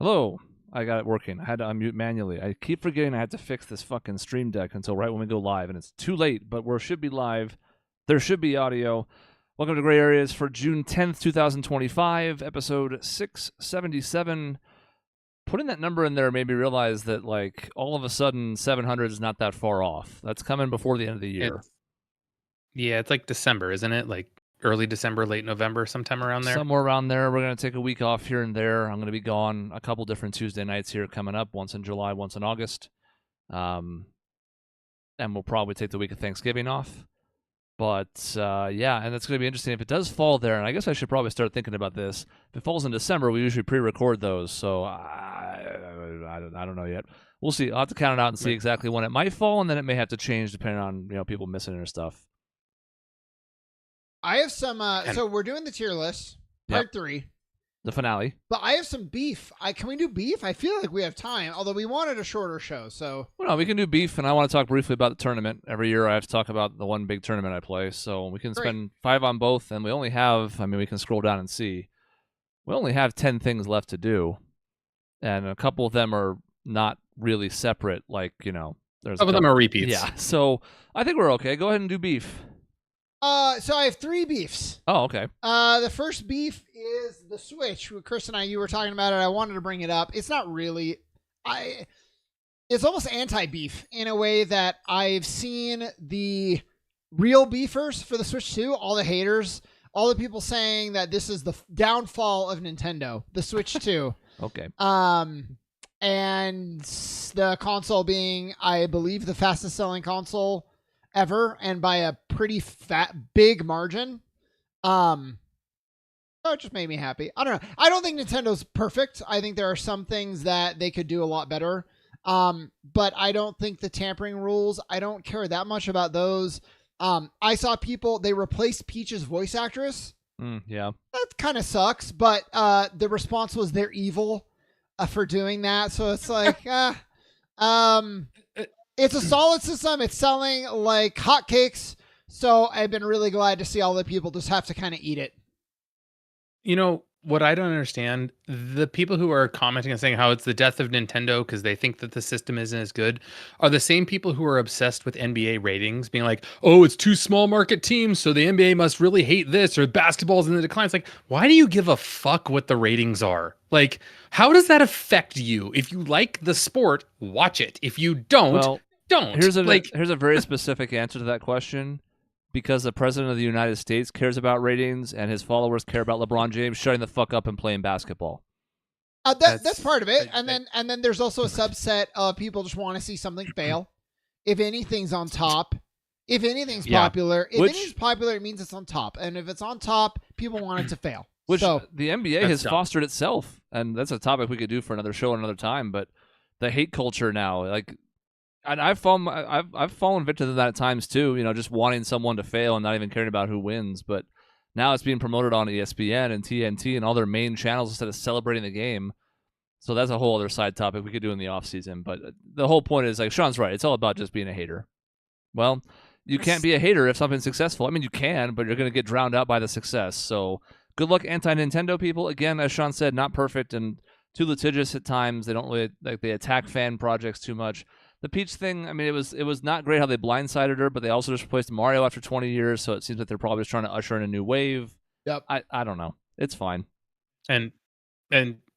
Hello. I got it working. I had to unmute manually. I keep forgetting I had to fix this fucking stream deck until right when we go live, and it's too late, but we should be live. There should be audio. Welcome to Gray Areas for June 10th, 2025, episode 677. Putting that number in there made me realize that, like, all of a sudden 700 is not that far off. That's coming before the end of the year. It's like December, isn't it? Like early December, late November, sometime around there? Somewhere around there. We're going to take a week off here and there. I'm going to be gone a couple different Tuesday nights here coming up, once in July, once in August. And we'll probably take the week of Thanksgiving off. But, yeah, and that's going to be interesting. If it does fall there, and I guess I should probably start thinking about this. If it falls in December, we usually pre-record those, so I don't know yet. We'll see. I'll have to count it out and see exactly when it might fall, and then it may have to change depending on people missing it or stuff. I have some, so we're doing the tier list, part 3. The finale. But I have some beef. Can we do beef? I feel like we have time, although we wanted a shorter show, so. Well, no, we can do beef, and I want to talk briefly about the tournament. Every year I have to talk about the one big tournament I play, so we can spend 5 on both, and we only have, we can scroll down and see. We only have 10 things left to do, and a couple of them are not really separate, like, there's some of them are repeats. Yeah, so I think we're okay. Go ahead and do beef. So I have 3 beefs. Oh, okay. The first beef is the Switch. Chris and you were talking about it. I wanted to bring it up. It's not really, it's almost anti-beef in a way that I've seen the real beefers for the Switch 2, all the haters, all the people saying that this is the downfall of Nintendo, the Switch 2. Okay. And the console being, I believe, the fastest selling console ever, and by a pretty big margin. So it just made me happy. I don't know. I don't think Nintendo's perfect. I think there are some things that they could do a lot better. But I don't think the tampering rules, I don't care that much about those. I saw people, they replaced Peach's voice actress. Yeah. That kind of sucks, but the response was they're evil for doing that. So it's like, it's a solid system. It's selling like hotcakes. So I've been really glad to see all the people just have to kind of eat it. You know, what I don't understand, the people who are commenting and saying how it's the death of Nintendo because they think that the system isn't as good are the same people who are obsessed with NBA ratings, being like, oh, it's 2 small market teams, so the NBA must really hate this, or basketball's in the decline. It's like, why do you give a fuck what the ratings are? Like, how does that affect you? If you like the sport, watch it. If you don't, don't. Here's a very specific answer to that question. Because the president of the United States cares about ratings and his followers care about LeBron James shutting the fuck up and playing basketball. That's part of it. And then there's also a subset of people just want to see something fail. If anything's on top, if anything's popular, anything's popular, it means it's on top. And if it's on top, people want it to fail. Which the NBA has fostered itself. And that's a topic we could do for another show another time. But the hate culture now, like, and I've fallen victim to that at times too, just wanting someone to fail and not even caring about who wins. But now it's being promoted on ESPN and TNT and all their main channels instead of celebrating the game. So that's a whole other side topic we could do in the off season. But the whole point is, like, Sean's right. It's all about just being a hater. Well, you can't be a hater if something's successful. I mean, you can, but you're going to get drowned out by the success. So good luck, anti-Nintendo people. Again, as Sean said, not perfect and too litigious at times. They don't really they attack fan projects too much. The Peach thing, it was not great how they blindsided her, but they also just replaced Mario after 20 years, so it seems like they're probably just trying to usher in a new wave. Yep. I don't know. It's fine. And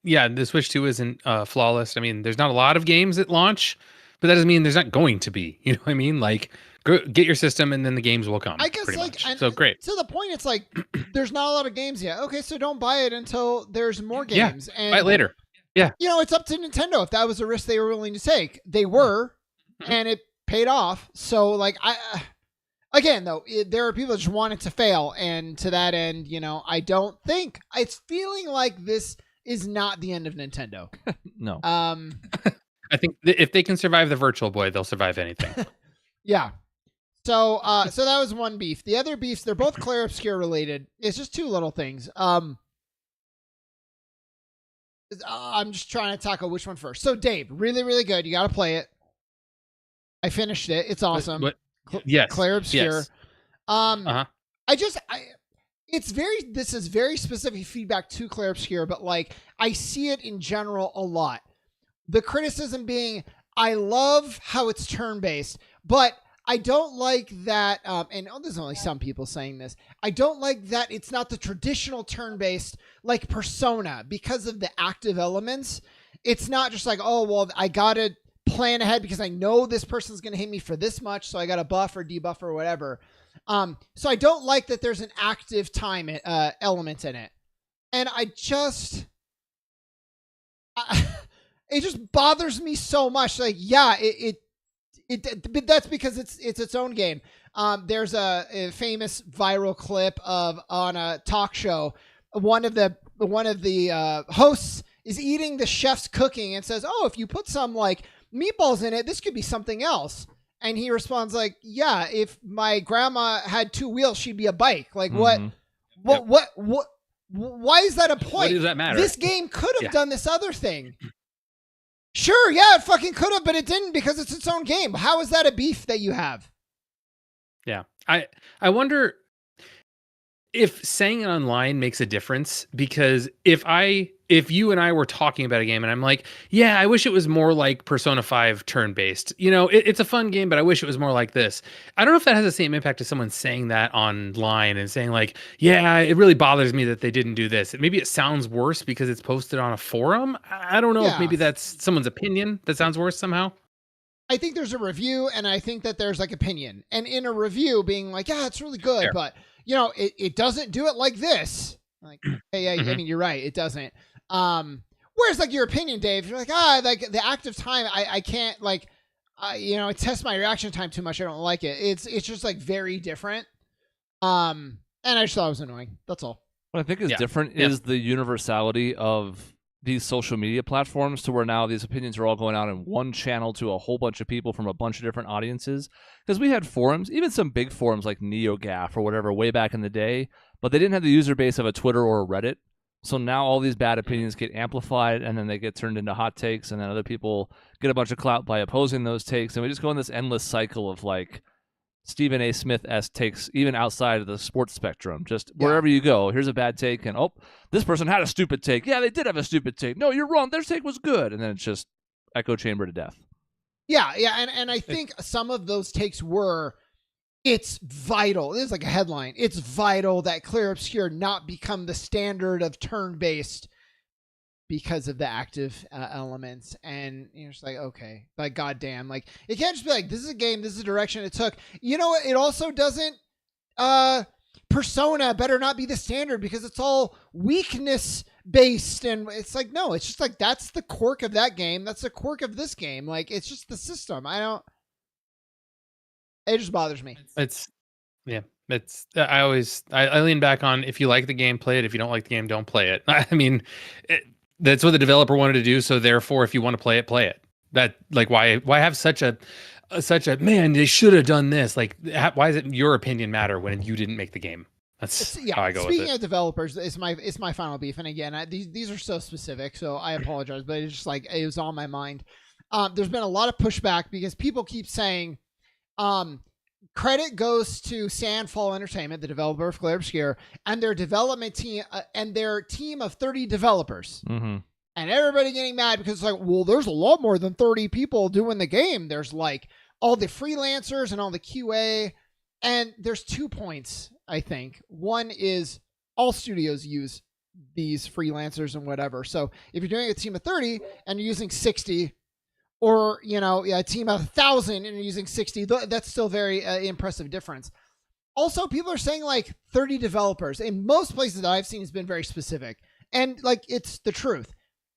yeah, the Switch 2 isn't flawless. There's not a lot of games at launch, but that doesn't mean there's not going to be. You know what I mean? Like, get your system, and then the games will come. I guess, so great. To the point, it's like, there's not a lot of games yet. Okay, so don't buy it until there's more games. Yeah, buy it later. Yeah. It's up to Nintendo if that was a risk they were willing to take. They were. And it paid off. So, like, again, though, there are people that just want it to fail. And to that end, I don't think it's feeling like this is not the end of Nintendo. No. I think if they can survive the Virtual Boy, they'll survive anything. Yeah. So that was one beef. The other beefs, they're both Clair Obscure related. It's just 2 little things. I'm just trying to tackle which one first. So, Dave, really, really good. You got to play it. I finished it. It's awesome. Yes. Clair Obscure. Yes. I this is very specific feedback to Clear Obscure, but like I see it in general a lot. The criticism being, I love how it's turn-based, but I don't like that, and there's only some people saying this, I don't like that it's not the traditional turn-based like Persona because of the active elements. It's not just like, oh, well, I got to plan ahead because I know this person's going to hit me for this much, so I got to buff or debuff or whatever. So I don't like that there's an active time element in it. And it just bothers me so much. Like, yeah, but that's because it's its own game. There's a famous viral clip on a talk show. One of the hosts is eating the chef's cooking and says, "Oh, if you put some like meatballs in it, this could be something else." And he responds like, "Yeah, if my grandma had 2 wheels, she'd be a bike." Like, what? Why is that a point? What does that matter? This game could have done this other thing. Sure, yeah, it fucking could have, but it didn't because it's its own game. How is that a beef that you have? Yeah. I wonder if saying it online makes a difference, because if you and I were talking about a game and I'm like, yeah, I wish it was more like Persona 5 turn-based. You know, it's a fun game, but I wish it was more like this. I don't know if that has the same impact as someone saying that online and saying like, yeah, it really bothers me that they didn't do this. Maybe it sounds worse because it's posted on a forum. I don't know if maybe that's someone's opinion that sounds worse somehow. I think there's a review, and I think that there's like opinion. And in a review being like, yeah, it's really good, but you know, it doesn't do it like this. Like, hey, I mean, you're right, it doesn't. Whereas like your opinion, Dave, you're like, like the active time, I can't like, you know, it tests my reaction time too much. I don't like it. It's just like very different. And I just thought it was annoying. That's all. What I think is different is the universality of these social media platforms, to where now these opinions are all going out in one channel to a whole bunch of people from a bunch of different audiences. Because we had forums, even some big forums like NeoGAF or whatever way back in the day, but they didn't have the user base of a Twitter or a Reddit. So now all these bad opinions get amplified, and then they get turned into hot takes, and then other people get a bunch of clout by opposing those takes, and we just go in this endless cycle of like Stephen A. Smith-esque takes, even outside of the sports spectrum. Just wherever you go, here's a bad take, and oh, this person had a stupid take. Yeah, they did have a stupid take. No, you're wrong. Their take was good, and then it's just echo chamber to death. Yeah, and I think some of those takes were, it's vital. This is like a headline. It's vital that Clear Obscure not become the standard of turn-based because of the active elements. And you're just like, okay, like, goddamn, like, it can't just be like, this is a game, this is the direction it took. You know what? It also doesn't, Persona better not be the standard because it's all weakness based. And it's like, no, it's just like, that's the quirk of that game. That's the quirk of this game. Like, it's just the system. It just bothers me. I lean back on, if you like the game, play it. If you don't like the game, don't play it. I mean, that's what the developer wanted to do. So therefore, if you want to play it, play it. That, like, why have such a man, they should have done this. Like, why does it your opinion matter when you didn't make the game? That's how I go with it. Speaking of developers, it's my final beef. And again, these are so specific, so I apologize, but it's just like, it was on my mind. There's been a lot of pushback because people keep saying, credit goes to Sandfall Entertainment, the developer of Clear Obscure, and their development team, and their team of 30 developers. Mm-hmm. And everybody getting mad because it's like, well, there's a lot more than 30 people doing the game. There's like all the freelancers and all the QA. And there's 2 points, I think. One is all studios use these freelancers and whatever. So if you're doing a team of 30 and you're using 60, or, you know, a team of 1,000 and you're using 60, that's still very impressive difference. Also, people are saying like 30 developers. In most places that I've seen, has been very specific. And like, it's the truth.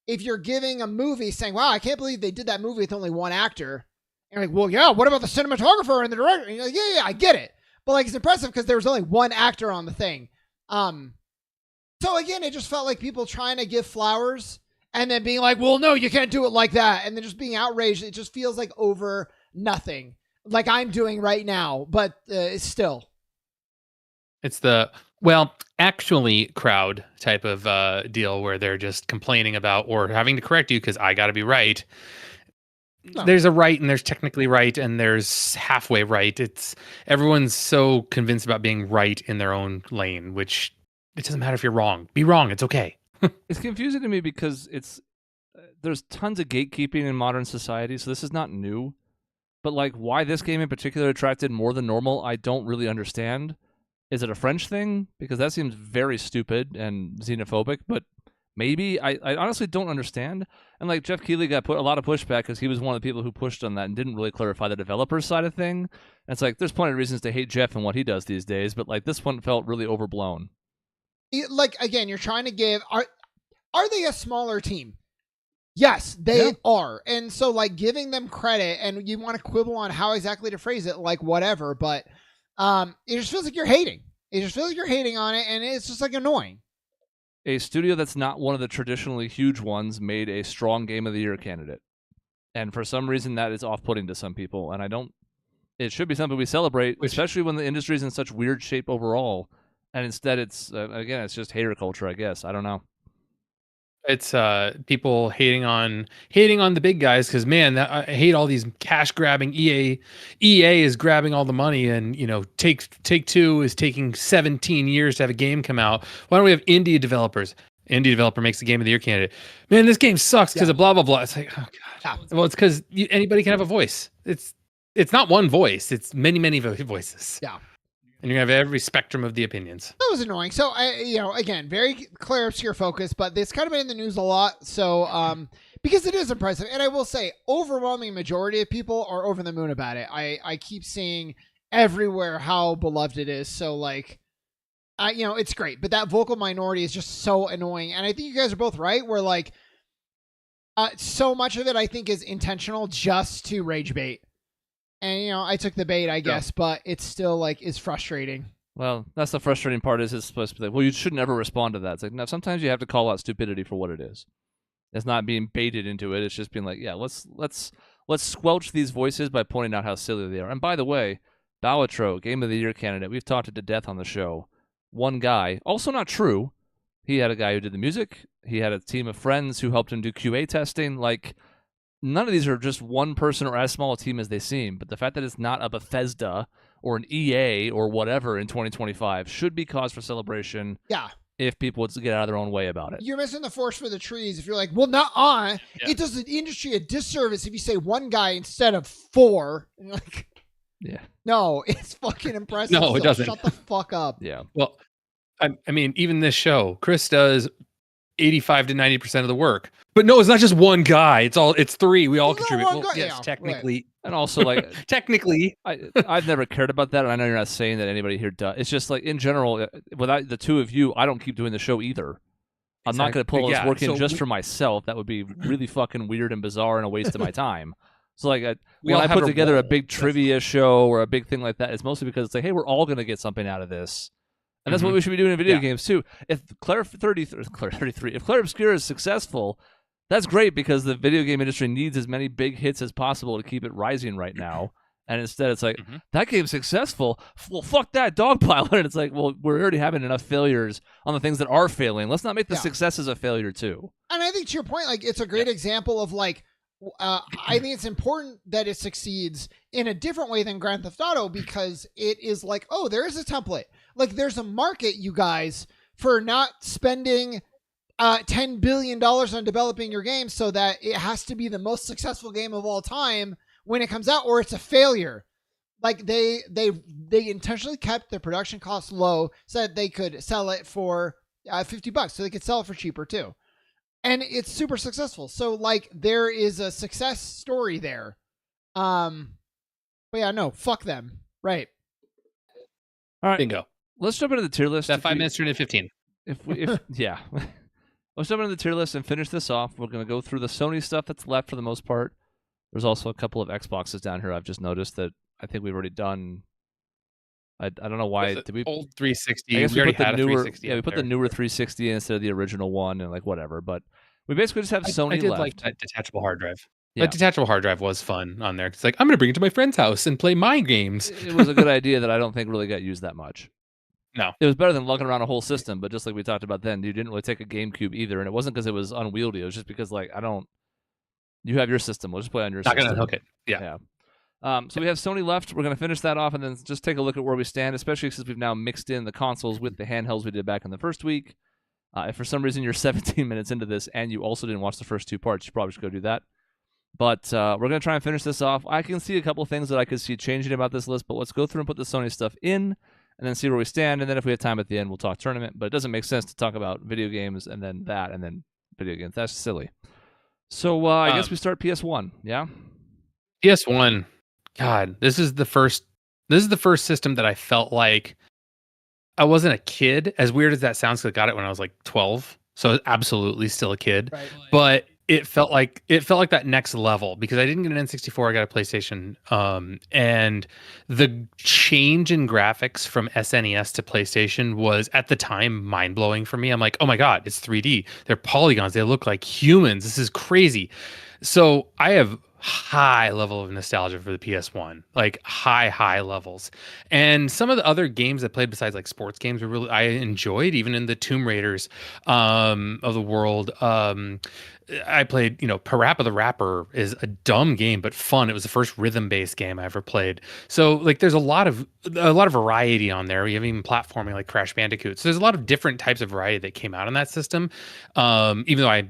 If you're giving a movie saying, wow, I can't believe they did that movie with only one actor. And you're like, well, yeah, what about the cinematographer and the director? And you're like, yeah, I get it. But like, it's impressive because there was only one actor on the thing. So again, it just felt like people trying to give flowers and then being like, well, no, you can't do it like that. And then just being outraged. It just feels like over nothing, like I'm doing right now, but it's still. It's the, well, actually crowd type of deal where they're just complaining about or having to correct you because I got to be right. No. There's a right and there's technically right and there's halfway right. It's everyone's so convinced about being right in their own lane, which it doesn't matter if you're wrong. Be wrong. It's okay. It's confusing to me because there's tons of gatekeeping in modern society, so this is not new. But like, why this game in particular attracted more than normal, I don't really understand. Is it a French thing? Because that seems very stupid and xenophobic, but maybe. I honestly don't understand. And like, Jeff Keighley got put a lot of pushback because he was one of the people who pushed on that and didn't really clarify the developer side of thing. And it's like, there's plenty of reasons to hate Jeff and what he does these days, but like, this one felt really overblown. Like, again, you're trying to give... Are they a smaller team? Yes, they are. And so, like, giving them credit, and you want to quibble on how exactly to phrase it, like, whatever, but it just feels like you're hating. It just feels like you're hating on it, and it's just, like, annoying. A studio that's not one of the traditionally huge ones made a strong Game of the Year candidate. And for some reason, that is off-putting to some people, and it should be something we celebrate, especially when the industry's in such weird shape overall. And instead, it's, again, it's just hater culture, I guess. I don't know. It's people hating on the big guys because, man, I hate all these cash grabbing. EA is grabbing all the money, and Take-Two is taking 17 years to have a game come out. Why don't we have indie developers? Indie developer makes the Game of the Year candidate. Man, this game sucks because of blah blah blah. It's like, oh god. Yeah. Well, it's because anybody can have a voice. It's not one voice. It's many voices. Yeah. And you're going to have every spectrum of the opinions. That was annoying. So, again, very clear obscure focus, but it's kind of been in the news a lot. So, because it is impressive. And I will say, overwhelming majority of people are over the moon about it. I keep seeing everywhere how beloved it is. So, like, it's great. But that vocal minority is just so annoying. And I think you guys are both right. Where, like, so much of it, I think, is intentional just to rage bait. And, I took the bait, I guess, but it's still, like, is frustrating. Well, that's the frustrating part is it's supposed to be like, well, you should never respond to that. It's like, no, sometimes you have to call out stupidity for what it is. It's not being baited into it. It's just being like, yeah, let's squelch these voices by pointing out how silly they are. And by the way, Bowatro, Game of the Year candidate, we've talked it to death on the show. One guy, also not true. He had a guy who did the music. He had a team of friends who helped him do QA testing. Like, none of these are just one person or as small a team as they seem, but the fact that it's not a Bethesda or an EA or whatever in 2025 should be cause for celebration. Yeah. If people would get out of their own way about it. You're missing the forest for the trees if you're like, well, not it does the industry a disservice if you say one guy instead of four. And you're like, yeah. No, it's fucking impressive. No, it doesn't. Shut the fuck up. Yeah. Well, I mean, even this show, Chris does 85 to 90% of the work. But no, it's not just one guy. It's three. We all contribute. Well, yes, technically. Right. And also, like, technically. I've never cared about that, and I know you're not saying that anybody here does. It's just like, in general, without the two of you, I don't keep doing the show either. I'm not going to pull all this work in just for myself. That would be really fucking weird and bizarre and a waste of my time. So, like, when I put together a big trivia show or a big thing like that, it's mostly because it's like, hey, we're all going to get something out of this. And that's what we should be doing in video games, too. If Claire Obscura is successful, that's great because the video game industry needs as many big hits as possible to keep it rising right now. And instead, it's like, that game's successful. Well, fuck that dogpile. And it's like, well, we're already having enough failures on the things that are failing. Let's not make the successes a failure, too. And I think to your point, like, it's a great example of, like, I think it's important that it succeeds in a different way than Grand Theft Auto because it is like, oh, there is a template. Like, there's a market, you guys, for not spending $10 billion on developing your game so that it has to be the most successful game of all time when it comes out, or it's a failure. Like, they intentionally kept their production costs low so that they could sell it for $50, so they could sell it for cheaper too. And it's super successful. So, like, there is a success story there. But yeah, no, fuck them. Right. All right. Bingo. Let's jump into the tier list. That 5 minutes turned into 15. Yeah. Let's jump into the tier list and finish this off. We're going to go through the Sony stuff that's left for the most part. There's also a couple of Xboxes down here I've just noticed that I think we've already done. I don't know why. Did we old 360? I guess we already put had the a newer, 360. Yeah, we put the newer 360 instead of the original one and like whatever. But we basically just have Sony I did left. like that detachable hard drive. Yeah. That detachable hard drive was fun on there. It's like, I'm going to bring it to my friend's house and play my games. It was a good idea that I don't think really got used that much. No. It was better than lugging around a whole system, but just like we talked about then, you didn't really take a GameCube either, and it wasn't because it was unwieldy. It was just because, like, you have your system. We'll just play on your system. Not going to hook it. Yeah. So we have Sony left. We're going to finish that off and then just take a look at where we stand, especially since we've now mixed in the consoles with the handhelds we did back in the first week. If for some reason you're 17 minutes into this and you also didn't watch the first 2 parts, you probably should go do that. But we're going to try and finish this off. I can see a couple of things that I could see changing about this list, but let's go through and put the Sony stuff in and then see where we stand. And then if we have time at the end, we'll talk tournament. But it doesn't make sense to talk about video games and then that and then video games. That's silly. So I guess we start PS1, yeah? PS1. God, this is the first system that I felt like I wasn't a kid. As weird as that sounds, 'cause I got it when I was like 12. So I was absolutely still a kid. Right. But it felt like that next level because I didn't get an N64, I got a PlayStation. And the change in graphics from SNES to PlayStation was at the time mind-blowing for me. I'm like, oh my God, it's 3D. They're polygons. They look like humans. This is crazy. So I have high level of nostalgia for the PS1, like high levels. And some of the other games I played besides like sports games were really I enjoyed, even in the Tomb Raiders of the world. I played, Parappa the Rapper is a dumb game but fun. It was the first rhythm-based game I ever played. So like there's a lot of variety on there. We have even platforming like Crash Bandicoot. So there's a lot of different types of variety that came out on that system. Even though I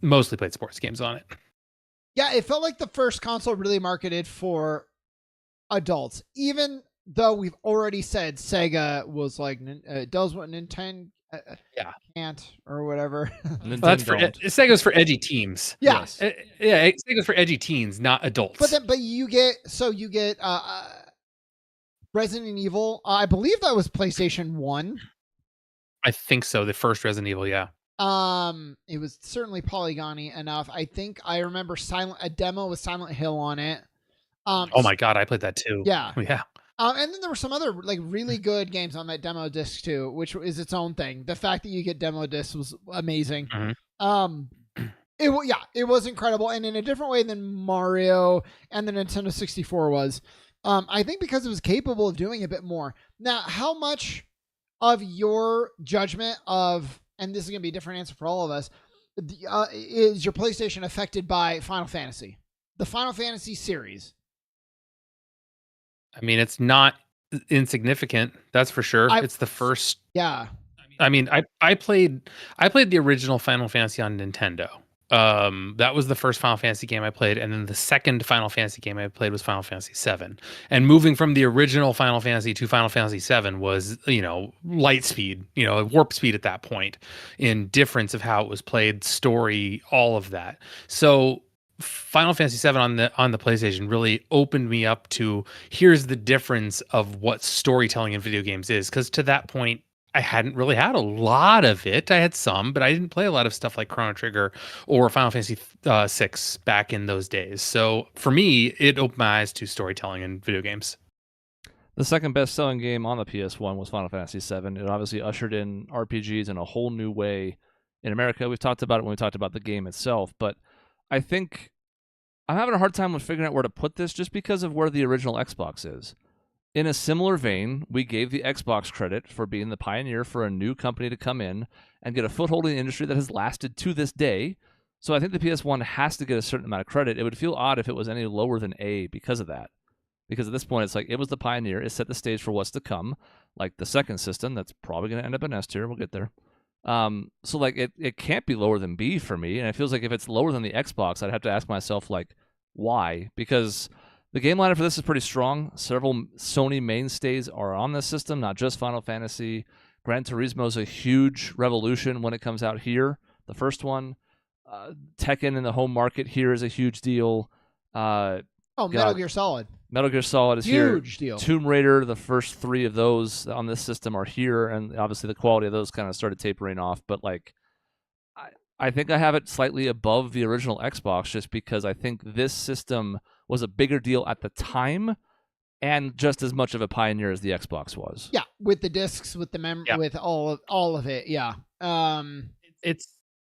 mostly played sports games on it. Yeah, it felt like the first console really marketed for adults, even though we've already said Sega was like does what Nintendo can't or whatever. That's Sega's for edgy teens. Yeah, yes. Sega's for edgy teens, not adults. But you get Resident Evil. I believe that was PlayStation 1. I think so. The first Resident Evil, yeah. It was certainly polygony enough. I think I remember a demo with Silent Hill on it. Oh my God, I played that too. Yeah. Yeah. And then there were some other like really good games on that demo disc too, which is its own thing. The fact that you get demo discs was amazing. Mm-hmm. It was incredible, and in a different way than Mario and the Nintendo 64 was. I think because it was capable of doing a bit more. Now, how much of your judgment of, and this is going to be a different answer for all of us, is your PlayStation affected by Final Fantasy? The Final Fantasy series. I mean, it's not insignificant. That's for sure. It's the first. Yeah. I mean, I played the original Final Fantasy on Nintendo. That was the first Final Fantasy game I played, and then the second Final Fantasy game I played was Final Fantasy VII. And moving from the original Final Fantasy to Final Fantasy VII was, light speed, warp speed at that point, in difference of how it was played, story, all of that. So Final Fantasy VII on the PlayStation really opened me up to here's the difference of what storytelling in video games is, because to that point I hadn't really had a lot of it. I had some, but I didn't play a lot of stuff like Chrono Trigger or Final Fantasy VI back in those days. So for me, it opened my eyes to storytelling in video games. The second best-selling game on the PS1 was Final Fantasy VII. It obviously ushered in RPGs in a whole new way in America. We've talked about it when we talked about the game itself, but I think I'm having a hard time with figuring out where to put this just because of where the original Xbox is. In a similar vein, we gave the Xbox credit for being the pioneer for a new company to come in and get a foothold in the industry that has lasted to this day. So I think the PS1 has to get a certain amount of credit. It would feel odd if it was any lower than A because of that. Because at this point, it's like it was the pioneer. It set the stage for what's to come, like the second system that's probably going to end up in S tier. We'll get there. So like it can't be lower than B for me. And it feels like if it's lower than the Xbox, I'd have to ask myself, like, why? Because the game lineup for this is pretty strong. Several Sony mainstays are on this system, not just Final Fantasy. Gran Turismo is a huge revolution when it comes out here. The first one. Tekken in the home market here is a huge deal. Metal Gear Solid. Metal Gear Solid is huge here. Deal. Tomb Raider, the first 3 of those on this system are here, and obviously the quality of those kind of started tapering off. But like, I think I have it slightly above the original Xbox just because I think this system was a bigger deal at the time and just as much of a pioneer as the Xbox was. Yeah, with the discs, with the with all of it. Yeah.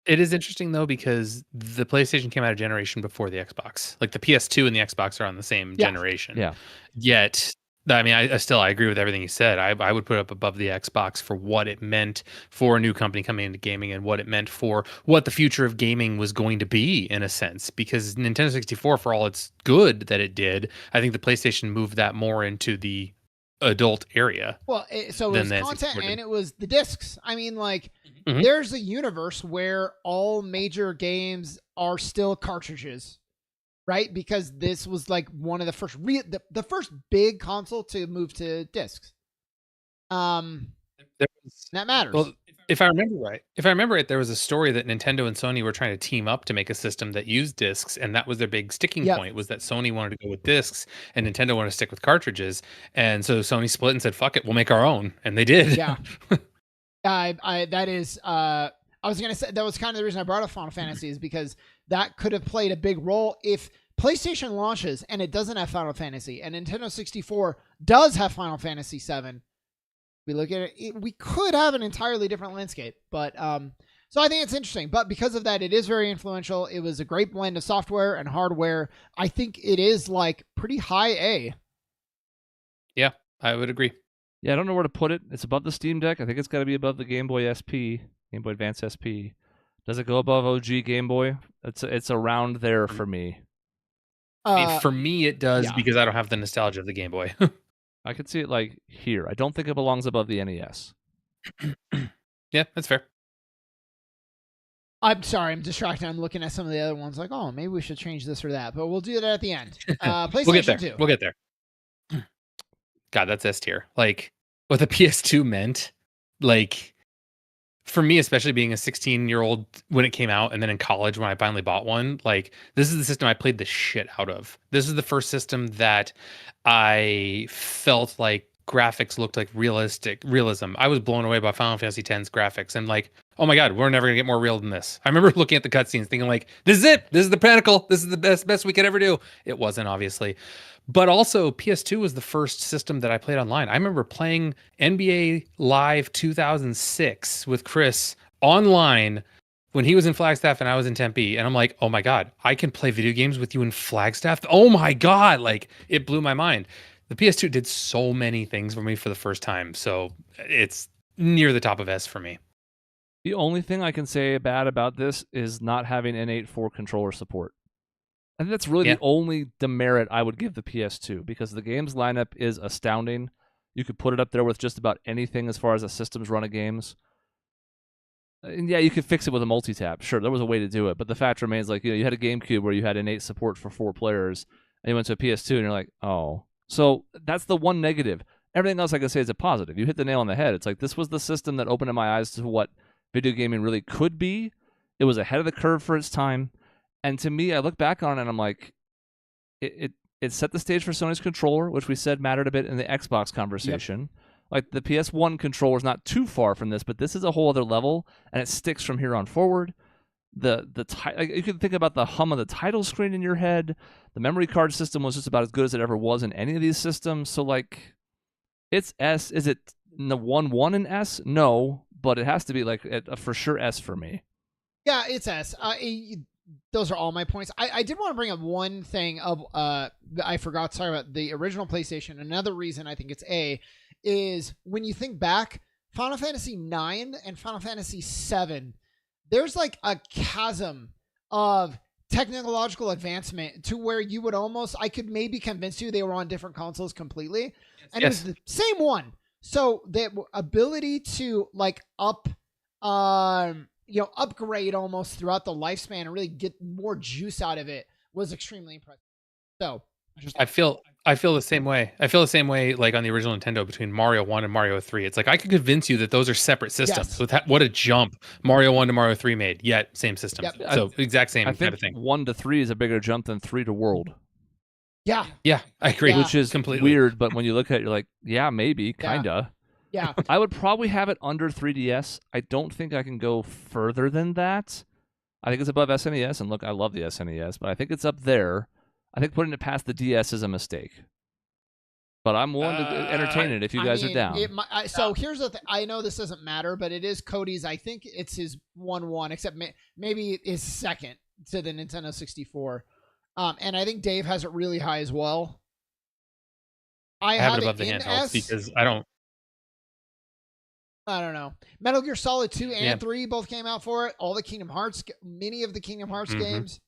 It is interesting though because the PlayStation came out a generation before the Xbox. Like the PS2 and the Xbox are on the same generation. Yeah. Yet I mean, I agree with everything you said. I would put it up above the Xbox for what it meant for a new company coming into gaming and what it meant for what the future of gaming was going to be, in a sense. Because Nintendo 64, for all it's good that it did, I think the PlayStation moved that more into the adult area. Well, so it was content and it was the discs. I mean, like, there's a universe where all major games are still cartridges. Right, because this was like one of the first the first big console to move to discs. That matters. Well, if I remember right, there was a story that Nintendo and Sony were trying to team up to make a system that used discs, and that was their big sticking point. Was that Sony wanted to go with discs and Nintendo wanted to stick with cartridges, and so Sony split and said, "Fuck it, we'll make our own," and they did. Yeah, that is. I was gonna say that was kind of the reason I brought up Final Fantasy is because that could have played a big role if PlayStation launches and it doesn't have Final Fantasy and Nintendo 64 does have Final Fantasy 7. We look at it, we could have an entirely different landscape. But so I think it's interesting. But because of that, it is very influential. It was a great blend of software and hardware. I think it is like pretty high A. Yeah, I would agree. Yeah, I don't know where to put it. It's above the Steam Deck. I think it's got to be above the Game Boy SP, Game Boy Advance SP. Does it go above OG Game Boy? It's around there for me. For me, it does because I don't have the nostalgia of the Game Boy. I could see it like here. I don't think it belongs above the NES. Yeah, that's fair. I'm sorry, I'm distracted. I'm looking at some of the other ones like, oh, maybe we should change this or that. But we'll do that at the end. PlayStation 2. We'll get there. God, that's S tier. Like, what the PS2 meant, like, for me, especially being a 16-year-old when it came out and then in college when I finally bought one, like, this is the system I played the shit out of. This is the first system that I felt like graphics looked like realism. I was blown away by Final Fantasy X's graphics and like, oh my God, we're never gonna get more real than this. I remember looking at the cutscenes thinking like, this is it. This is the pinnacle. This is the best we could ever do. It wasn't, obviously. But also, PS2 was the first system that I played online. I remember playing NBA Live 2006 with Chris online when he was in Flagstaff and I was in Tempe. And I'm like, oh my God, I can play video games with you in Flagstaff? Oh my God, like, it blew my mind. The PS2 did so many things for me for the first time. So it's near the top of S for me. The only thing I can say bad about this is not having N8 controller support. I think that's really the only demerit I would give the PS2 because the game's lineup is astounding. You could put it up there with just about anything as far as a systems run of games. And yeah, you could fix it with a multi-tap. Sure, there was a way to do it, but the fact remains, like, you had a GameCube where you had N8 support for 4 players, and you went to a PS2 and you're like, oh. So that's the one negative. Everything else I can say is a positive. You hit the nail on the head. It's like this was the system that opened my eyes to what video gaming really could be. It was ahead of the curve for its time. And to me, I look back on it and I'm like, it set the stage for Sony's controller, which we said mattered a bit in the Xbox conversation. Yep. Like the PS1 controller is not too far from this, but this is a whole other level, and it sticks from here on forward. You can think about the hum of the title screen in your head. The memory card system was just about as good as it ever was in any of these systems. So like, it's S. Is it the 1 in S? No, but it has to be like a for sure S for me. Yeah, it's S. Those are all my points. I did want to bring up one thing I forgot to talk about the original PlayStation. Another reason I think it's A is when you think back, Final Fantasy IX and Final Fantasy VII, there's like a chasm of technological advancement to where you would I could maybe convince you they were on different consoles completely. And it was the same one. So the ability to like upgrade almost throughout the lifespan and really get more juice out of it was extremely impressive. So I feel the same way. I feel the same way like on the original Nintendo between Mario 1 and Mario 3. It's like I could convince you that those are separate systems. With what a jump Mario 1 to Mario 3 made, yet same system. Yep. So exact same kind of thing. 1 to 3 is a bigger jump than 3 to World. Yeah. Yeah, I agree. Yeah. Which is completely weird, but when you look at it, you're like, yeah, maybe, kinda. Yeah. I would probably have it under 3DS. I don't think I can go further than that. I think it's above SNES, and look, I love the SNES, but I think it's up there. I think putting it past the DS is a mistake. But I'm willing to entertain it if you guys are down. So here's the thing. I know this doesn't matter, but it is Cody's. I think it's his 1-1, except maybe his second to the Nintendo 64. And I think Dave has it really high as well. I have have it above the in handhelds S. because I don't know. Metal Gear Solid 2 and Yeah. 3 both came out for it. All the Kingdom Hearts, many of the Kingdom Hearts Mhm. games,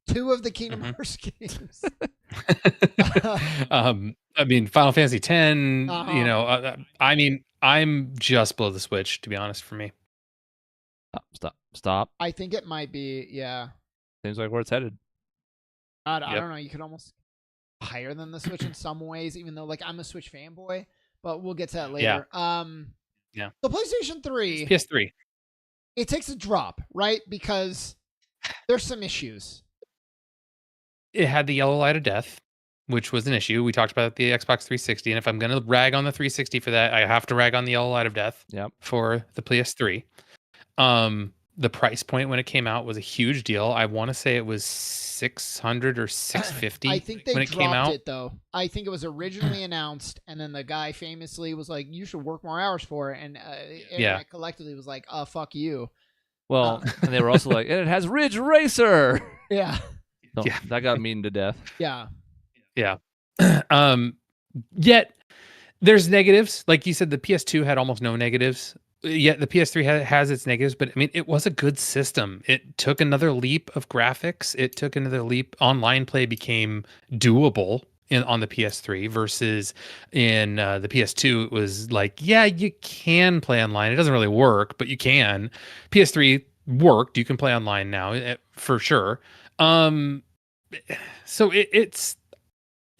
2 of the Kingdom Hearts games. I mean, Final Fantasy X. Uh-huh. You know, I mean, I'm just below the Switch, to be honest. For me, Stop. I think it might be. Yeah. Seems like where it's headed. I don't know. You could almost higher than the Switch in some ways, even though like I'm a Switch fanboy. But we'll get to that later. Yeah. The PlayStation 3, it's PS3. it takes a drop, right? Because there's some issues. It had the yellow light of death, which was an issue. We talked about the Xbox 360, and if I'm going to rag on the 360 for that, I have to rag on the yellow light of death. Yep. For the PS3. The price point when it came out was a huge deal. I want to say it was $600 or $650. I think they when it came out. dropped it though. I think it was originally announced, and then the guy famously was like, "You should work more hours for it," and Internet collectively was like, fuck you." Well, and they were also like, "And it has Ridge Racer." Yeah. So that got mean to death. Yeah. Yeah. Yet there's negatives. Like you said, the PS2 had almost no negatives. Yet the PS3 has its negatives, but I mean, it was a good system. It took another leap of graphics. It took another leap. Online play became doable on the PS3 versus in the PS2. It was like, yeah, you can play online. It doesn't really work, but you can. PS3 worked. You can play online now for sure. So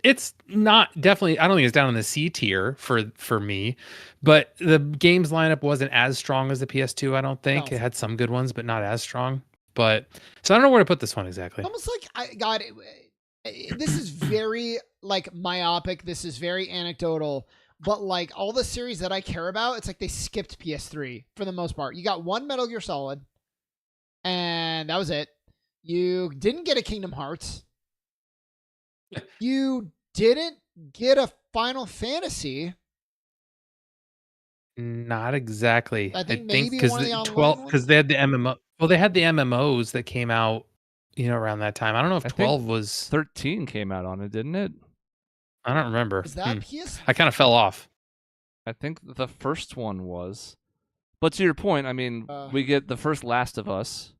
it's not definitely. I don't think it's down in the C tier for me, but the games lineup wasn't as strong as the PS2. I don't think it had some good ones, but not as strong. But so I don't know where to put this one exactly. Almost like this is very like myopic. This is very anecdotal. But like all the series that I care about, it's like they skipped PS3 for the most part. You got one Metal Gear Solid, and that was it. You didn't get a Kingdom Hearts. You didn't get a Final Fantasy. Not exactly. I think maybe one of the 12 because they had the MMO. Well, they had the MMOs that came out, around that time. I don't know if 12 was 13 came out on it, didn't it? I don't remember. Is that PS? I kind of fell off. I think the first one was. But to your point, I mean, we get the first Last of Us.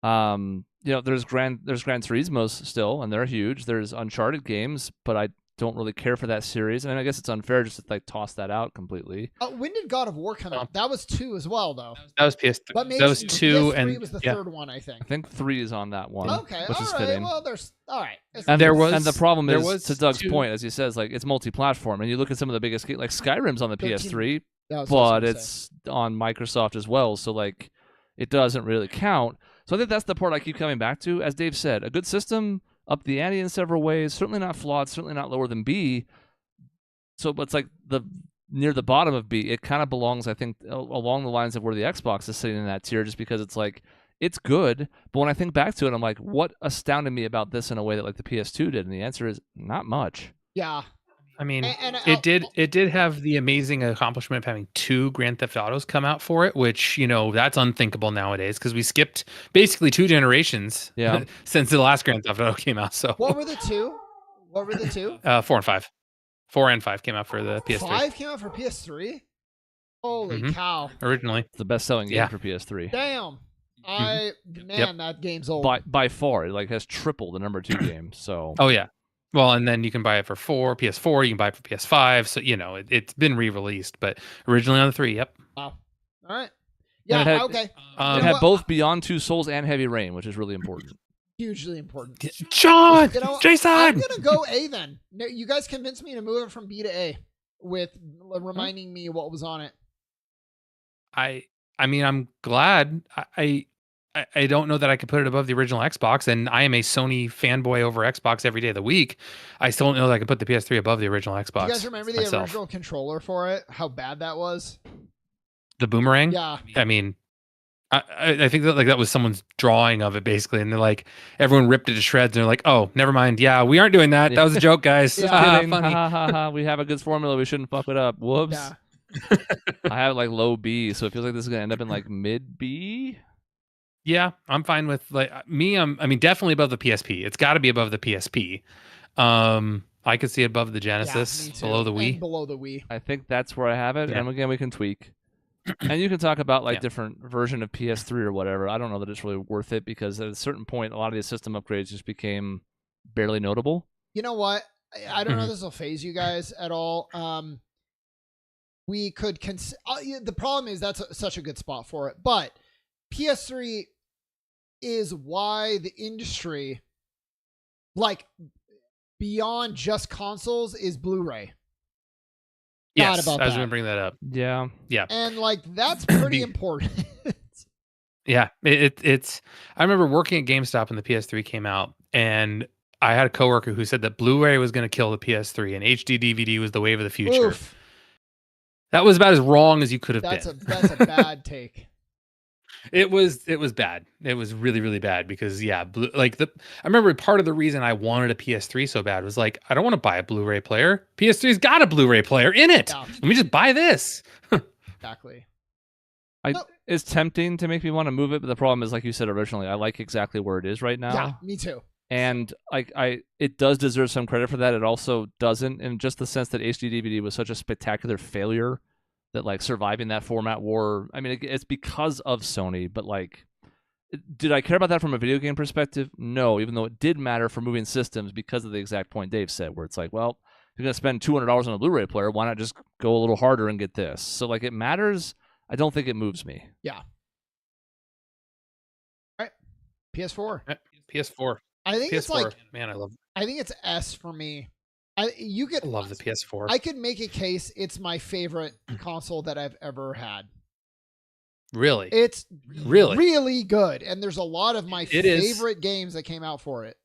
There's Gran Turismo's still, and they're huge. There's Uncharted games, but I don't really care for that series. And I guess it's unfair just to like toss that out completely. When did God of War come out? That was 2 as well, though. That was PS3. But maybe that was 2, PS3 and was the third one, I think. I think 3 is on that one. Okay, which all is right. fitting. Well, there's all right. And the problem there is, was to Doug's 2. point, as he says, like it's multi-platform, and you look at some of the biggest games, like Skyrim's on the 13. PS3, Yeah, but it's on Microsoft as well, so like it doesn't really count. So I think that's the part I keep coming back to. As Dave said, a good system, up the ante in several ways, certainly not flawed, certainly not lower than B. So, but it's like near the bottom of B. It kind of belongs, I think, along the lines of where the Xbox is sitting in that tier, just because it's like it's good. But when I think back to it, I'm like, what astounded me about this in a way that like the PS2 did? And the answer is not much. Yeah. I mean, it did have the amazing accomplishment of having 2 Grand Theft Autos come out for it, which, that's unthinkable nowadays because we skipped basically 2 generations since the last Grand Theft Auto came out. So what were the 2? 4 and 5. 4 and 5 came out for the PS3. 5 came out for PS3? Holy cow. Originally. It's the best-selling game for PS3. Damn. That game's old. By far, it like has tripled the number 2 game. So. Oh yeah. Well, and then you can buy it for PS4, you can buy it for PS5. So, it's been re-released, but originally on the 3. Yep. Wow. All right. Yeah, okay. It had both Beyond Two Souls and Heavy Rain, which is really important. Hugely important. Jason! I'm going to go A then. No, you guys convinced me to move it from B to A with reminding me what was on it. I mean, I'm glad. I don't know that I could put it above the original Xbox, and I am a Sony fanboy over Xbox every day of the week. I still don't know that I could put the PS3 above the original Xbox. Do you guys remember the original controller for it? How bad that was? The boomerang? Yeah. I mean, I think that was someone's drawing of it basically, and they're like, everyone ripped it to shreds, and they're like, oh, never mind. Yeah, we aren't doing that. That was a joke, guys. Funny. Ha. We have a good formula. We shouldn't fuck it up. Whoops. Yeah. I have like low B, so it feels like this is gonna end up in like mid B. Yeah, I'm fine with like me. I mean, definitely above the PSP. It's got to be above the PSP. I could see it above the Genesis, below the Wii. And below the Wii. I think that's where I have it. Yeah. And again, we can tweak. And you can talk about like different version of PS3 or whatever. I don't know that it's really worth it because at a certain point, a lot of these system upgrades just became barely notable. You know what? I don't know if this will phase you guys at all. We could the problem is that's such a good spot for it. But PS3 is why the industry, like beyond just consoles, is Blu-ray. Yes, I was going to bring that up. Yeah. And like that's pretty important. Yeah, it's. I remember working at GameStop when the PS3 came out, and I had a coworker who said that Blu-ray was going to kill the PS3, and HD DVD was the wave of the future. Oof. That was about as wrong as you could have been. That's a bad take. It was bad. It was really, really bad because I remember part of the reason I wanted a PS3 so bad was like, I don't want to buy a Blu-ray player. PS3's got a Blu-ray player in it. Yeah. Let me just buy this. Exactly. It's tempting to make me want to move it, but the problem is, like you said originally, I like exactly where it is right now. Yeah, me too. And it does deserve some credit for that. It also doesn't, in just the sense that HD DVD was such a spectacular failure that like surviving that format war. I mean, it's because of Sony, but like, did I care about that from a video game perspective? No, even though it did matter for moving systems because of the exact point Dave said, where it's like, well, if you're gonna spend $200 on a Blu-ray player, why not just go a little harder and get this? So like, it matters. I don't think it moves me. Yeah. All right. PS4. PS4. I think PS4. It's like, man, I think it's S for me. I love the PS4. I could make a case it's my favorite console that I've ever had. Really? It's really good. And there's a lot of my favorite games that came out for it.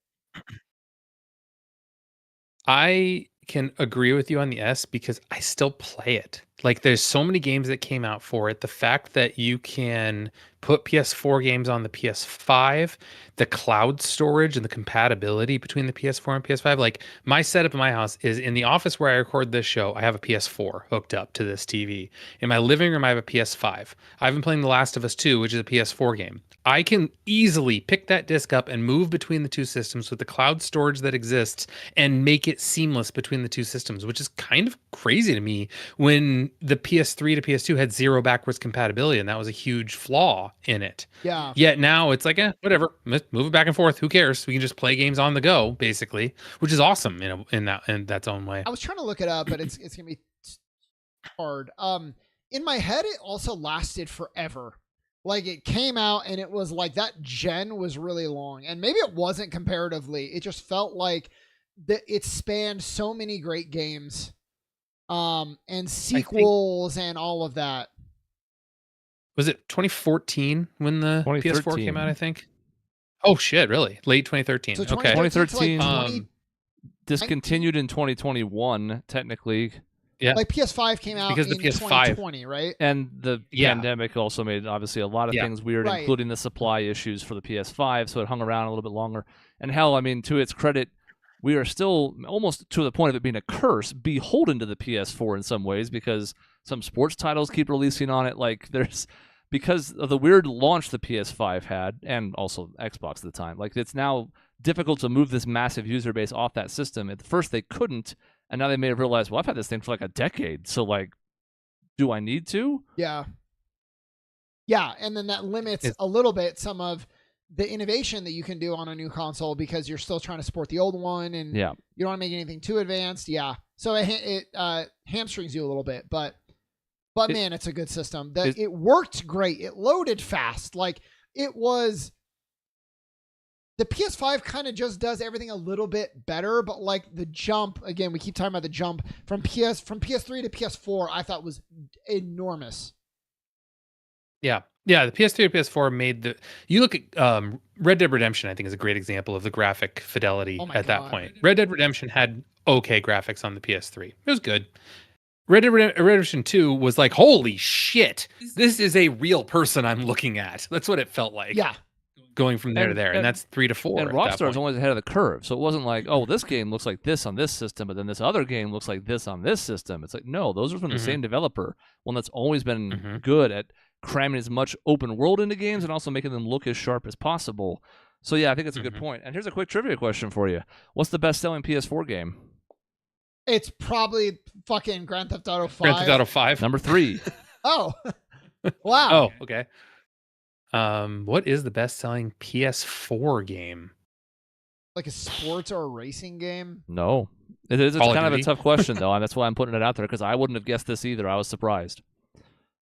I can agree with you on the S because I still play it. Like there's so many games that came out for it. The fact that you can put PS4 games on the PS5, the cloud storage and the compatibility between the PS4 and PS5. Like my setup in my house is in the office where I record this show, I have a PS4 hooked up to this TV. In my living room, I have a PS5. I've been playing The Last of Us 2, which is a PS4 game. I can easily pick that disc up and move between the two systems with the cloud storage that exists and make it seamless between the two systems, which is kind of crazy to me when the PS3 to PS2 had zero backwards compatibility, and that was a huge flaw in it. Yeah. Yet now it's like, whatever, move it back and forth. Who cares? We can just play games on the go, basically, which is awesome in that own way. I was trying to look it up, but it's gonna be hard. In my head, it also lasted forever. Like it came out and it was like that gen was really long, and maybe it wasn't comparatively. It just felt like it spanned so many great games, and sequels and all of that. Was it 2014 when the PS4 came out? I think. Oh shit! Really? Late 2013. So okay. 2013. Discontinued in 2021, technically. Yeah. Like PS5 came out because in the PS5, 2020, right? And the pandemic also made obviously a lot of things weird, including the supply issues for the PS5, so it hung around a little bit longer. And hell, I mean, to its credit, we are still almost to the point of it being a curse, beholden to the PS4 in some ways, because some sports titles keep releasing on it. Like because of the weird launch the PS5 had, and also Xbox at the time. Like it's now difficult to move this massive user base off that system. At first they couldn't, and now they may have realized, well, I've had this thing for like a decade, so like, do I need to? Yeah. Yeah, and then that limits a little bit some of the innovation that you can do on a new console because you're still trying to support the old one, and you don't want to make anything too advanced. Yeah, so it hamstrings you a little bit, but man, it's a good system. It worked great. It loaded fast. Like it was. The PS5 kind of just does everything a little bit better, but like the jump, again, we keep talking about the jump from PS3 to PS4, I thought was enormous. Yeah. Yeah, the PS3 to PS4 made you look at Red Dead Redemption, I think is a great example of the graphic fidelity at that point. Red Dead Redemption had okay graphics on the PS3. It was good. Red Dead Redemption 2 was like, holy shit, this is a real person I'm looking at. That's what it felt like. Yeah. Going from there to there, and that's 3 to 4. And Rockstar's always ahead of the curve, so it wasn't like, oh, this game looks like this on this system, but then this other game looks like this on this system. It's like, no, those are from the same developer, one that's always been good at cramming as much open world into games and also making them look as sharp as possible. So yeah, I think that's a good point. And here's a quick trivia question for you. What's the best-selling PS4 game? It's probably fucking Grand Theft Auto 5. Grand Theft Auto 5. Number 3. Oh, wow. Oh, okay. What is the best-selling PS4 game? Like a sports or a racing game? No. It's Call of kind of a Duty? tough question, though, and that's why I'm putting it out there, because I wouldn't have guessed this either. I was surprised.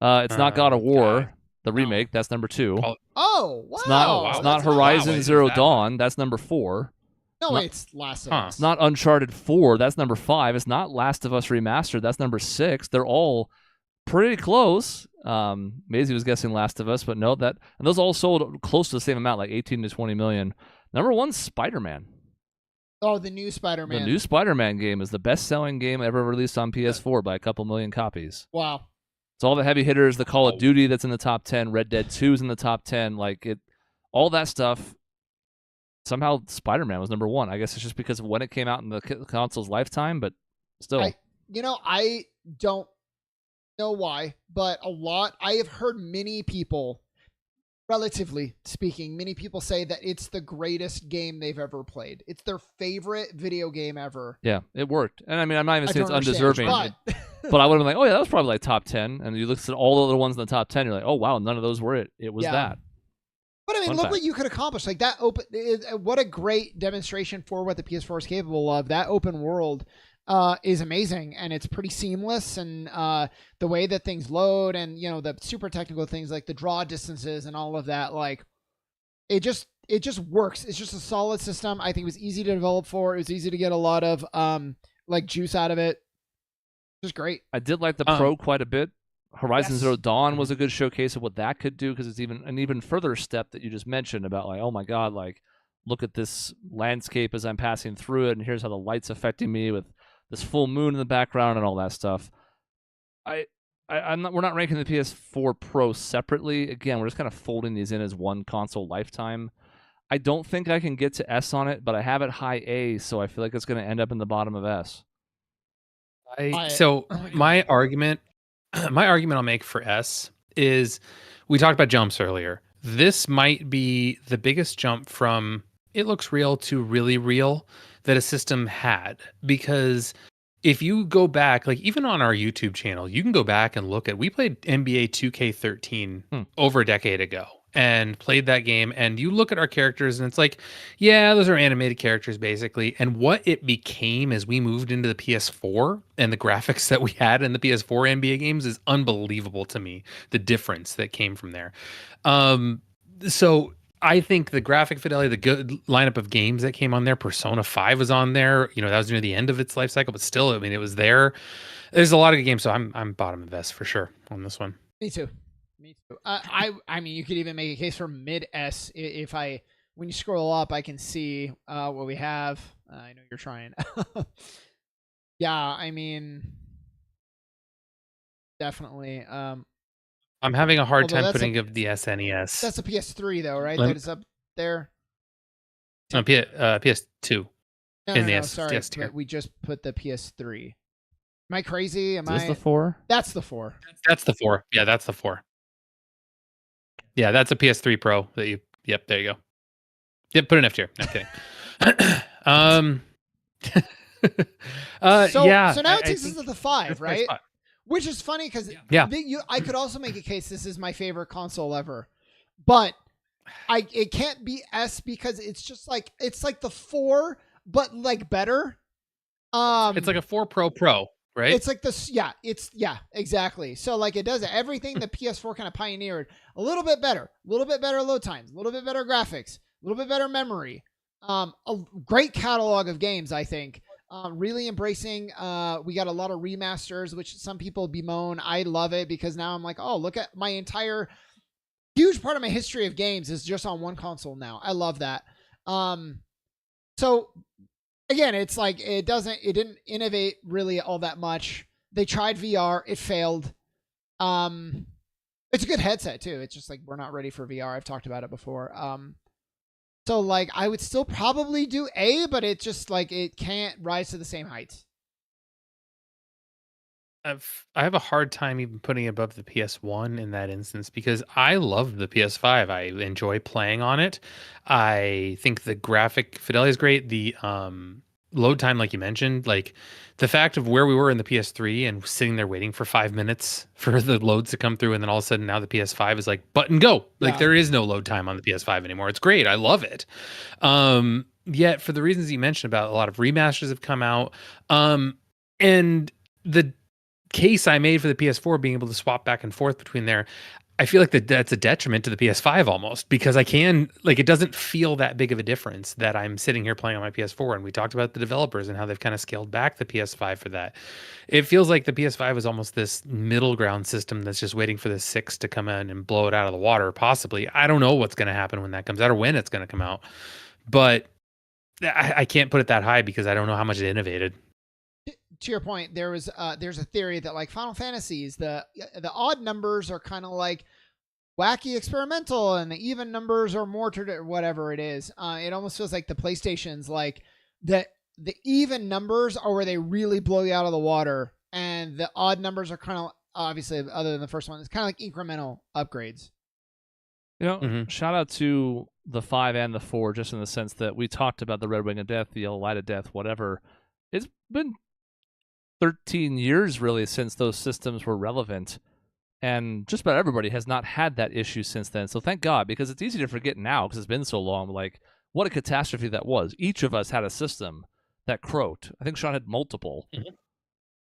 It's not God of War, the remake. That's number 2. Oh, wow. It's not, it's not Horizon Zero Dawn. That's number 4. No, it's Last of Us. It's not Uncharted 4. That's number 5. It's not Last of Us Remastered. That's number 6. They're all pretty close. Maisie was guessing Last of Us, but no, and those all sold close to the same amount, like 18 to 20 million. Number 1's Spider-Man. Oh, the new Spider-Man. The new Spider-Man game is the best-selling game ever released on PS4 by a couple million copies. Wow. It's all the heavy hitters, the Call of Duty that's in the top 10, Red Dead 2 is in the top 10, all that stuff. Somehow Spider-Man was number 1. I guess it's just because of when it came out in the console's lifetime, but still. I don't know why, but I have heard many people, relatively speaking, many people say that it's the greatest game they've ever played. It's their favorite video game ever. Yeah, it worked. And I mean, I'm not even saying it's undeserving. But I would have been like, oh yeah, that was probably like top 10. And you look at all the other ones in the top 10, you're like, oh wow, none of those were it. It was that. But I mean, look what you could accomplish. Like that what a great demonstration for what the PS4 is capable of. That open world is amazing, and it's pretty seamless, and the way that things load, and the super technical things like the draw distances and all of that, like it just works. It's just a solid system. I think it was easy to develop for. It was easy to get a lot of juice out of it. Just great. I did like the Pro quite a bit. Horizon Zero Dawn was a good showcase of what that could do, because it's an even further step that you just mentioned about like, oh my god, like look at this landscape as I'm passing through it, and here's how the light's affecting me with this full moon in the background and all that stuff. We're not ranking the PS4 Pro separately. Again, we're just kind of folding these in as one console lifetime. I don't think I can get to S on it, but I have it high A, so I feel like it's going to end up in the bottom of S. My argument I'll make for S is, we talked about jumps earlier. This might be the biggest jump from it looks real to really real that a system had, because if you go back, like even on our YouTube channel, you can go back and look at, we played NBA 2K13 over a decade ago and played that game, and you look at our characters and it's like, yeah, those are animated characters basically. And what it became as we moved into the PS4 and the graphics that we had in the PS4 NBA games is unbelievable to me, the difference that came from there. So I think the graphic fidelity, the good lineup of games that came on there, Persona 5 was on there. That was near the end of its life cycle, but still, I mean, it was there. There's a lot of good games, so I'm bottom of S for sure on this one. Me too. I mean, you could even make a case for mid S when you scroll up, I can see what we have. I know you're trying. Yeah, I mean, definitely. I'm having a hard time putting up the SNES. That's a PS3 though, right? That is up there. No, PS2. No, sorry, we just put the PS3. Am I crazy? Is this the 4? That's the 4. That's the 4. Yeah, that's the 4. Yeah, that's a PS3 Pro that you. Yep, there you go. Yep, put an F tier. No, I'm kidding. So now it takes us to the 5, right? Which is funny because I could also make a case this is my favorite console ever, but it can't be S because it's just like the 4, but like better. It's like a 4 Pro, right? It's like this, exactly. So like it does everything the PS4 kind of pioneered. A little bit better load times, a little bit better graphics, a little bit better memory. A great catalog of games, I think. Really embracing. We got a lot of remasters, which some people bemoan. I love it because now I'm like, oh, look at my entire huge part of my history of games is just on one console now. I love that. So again, it's like it didn't innovate really all that much. They tried VR, it failed. It's a good headset too. It's just like we're not ready for VR. I've talked about it before. So like I would still probably do A, but it just like it can't rise to the same heights. I have a hard time even putting it above the PS1 in that instance because I love the PS5. I enjoy playing on it. I think the graphic fidelity is great. The load time, like you mentioned, like the fact of where we were in the PS3 and sitting there waiting for 5 minutes for the loads to come through, and then all of a sudden now the PS5 is like button go. Like there is no load time on the PS5 anymore. It's great. I love it. Yet for the reasons you mentioned about a lot of remasters have come out, and the case I made for the PS4 being able to swap back and forth between there, I feel like that's a detriment to the PS5 almost, because I can, like, it doesn't feel that big of a difference that I'm sitting here playing on my PS4. And we talked about the developers and how they've kind of scaled back the PS5 for that. It feels like the PS5 is almost this middle ground system that's just waiting for the 6 to come in and blow it out of the water, possibly. I don't know what's going to happen when that comes out or when it's going to come out. But I can't put it that high because I don't know how much it innovated. To your point, there's a theory that like Final Fantasies, the odd numbers are kind of like wacky experimental, and the even numbers are more whatever it is. It almost feels like the PlayStation's like the even numbers are where they really blow you out of the water, and the odd numbers are kind of, obviously, other than the first one, it's kind of like incremental upgrades. You know, shout out to the 5 and the 4, just in the sense that we talked about the Red Wing of Death, the Yellow Light of Death, whatever. It's been 13 years really since those systems were relevant, and just about everybody has not had that issue since then. So thank God, because it's easy to forget now because it's been so long. Like, what a catastrophe that was. Each of us had a system that croaked. I think Sean had multiple.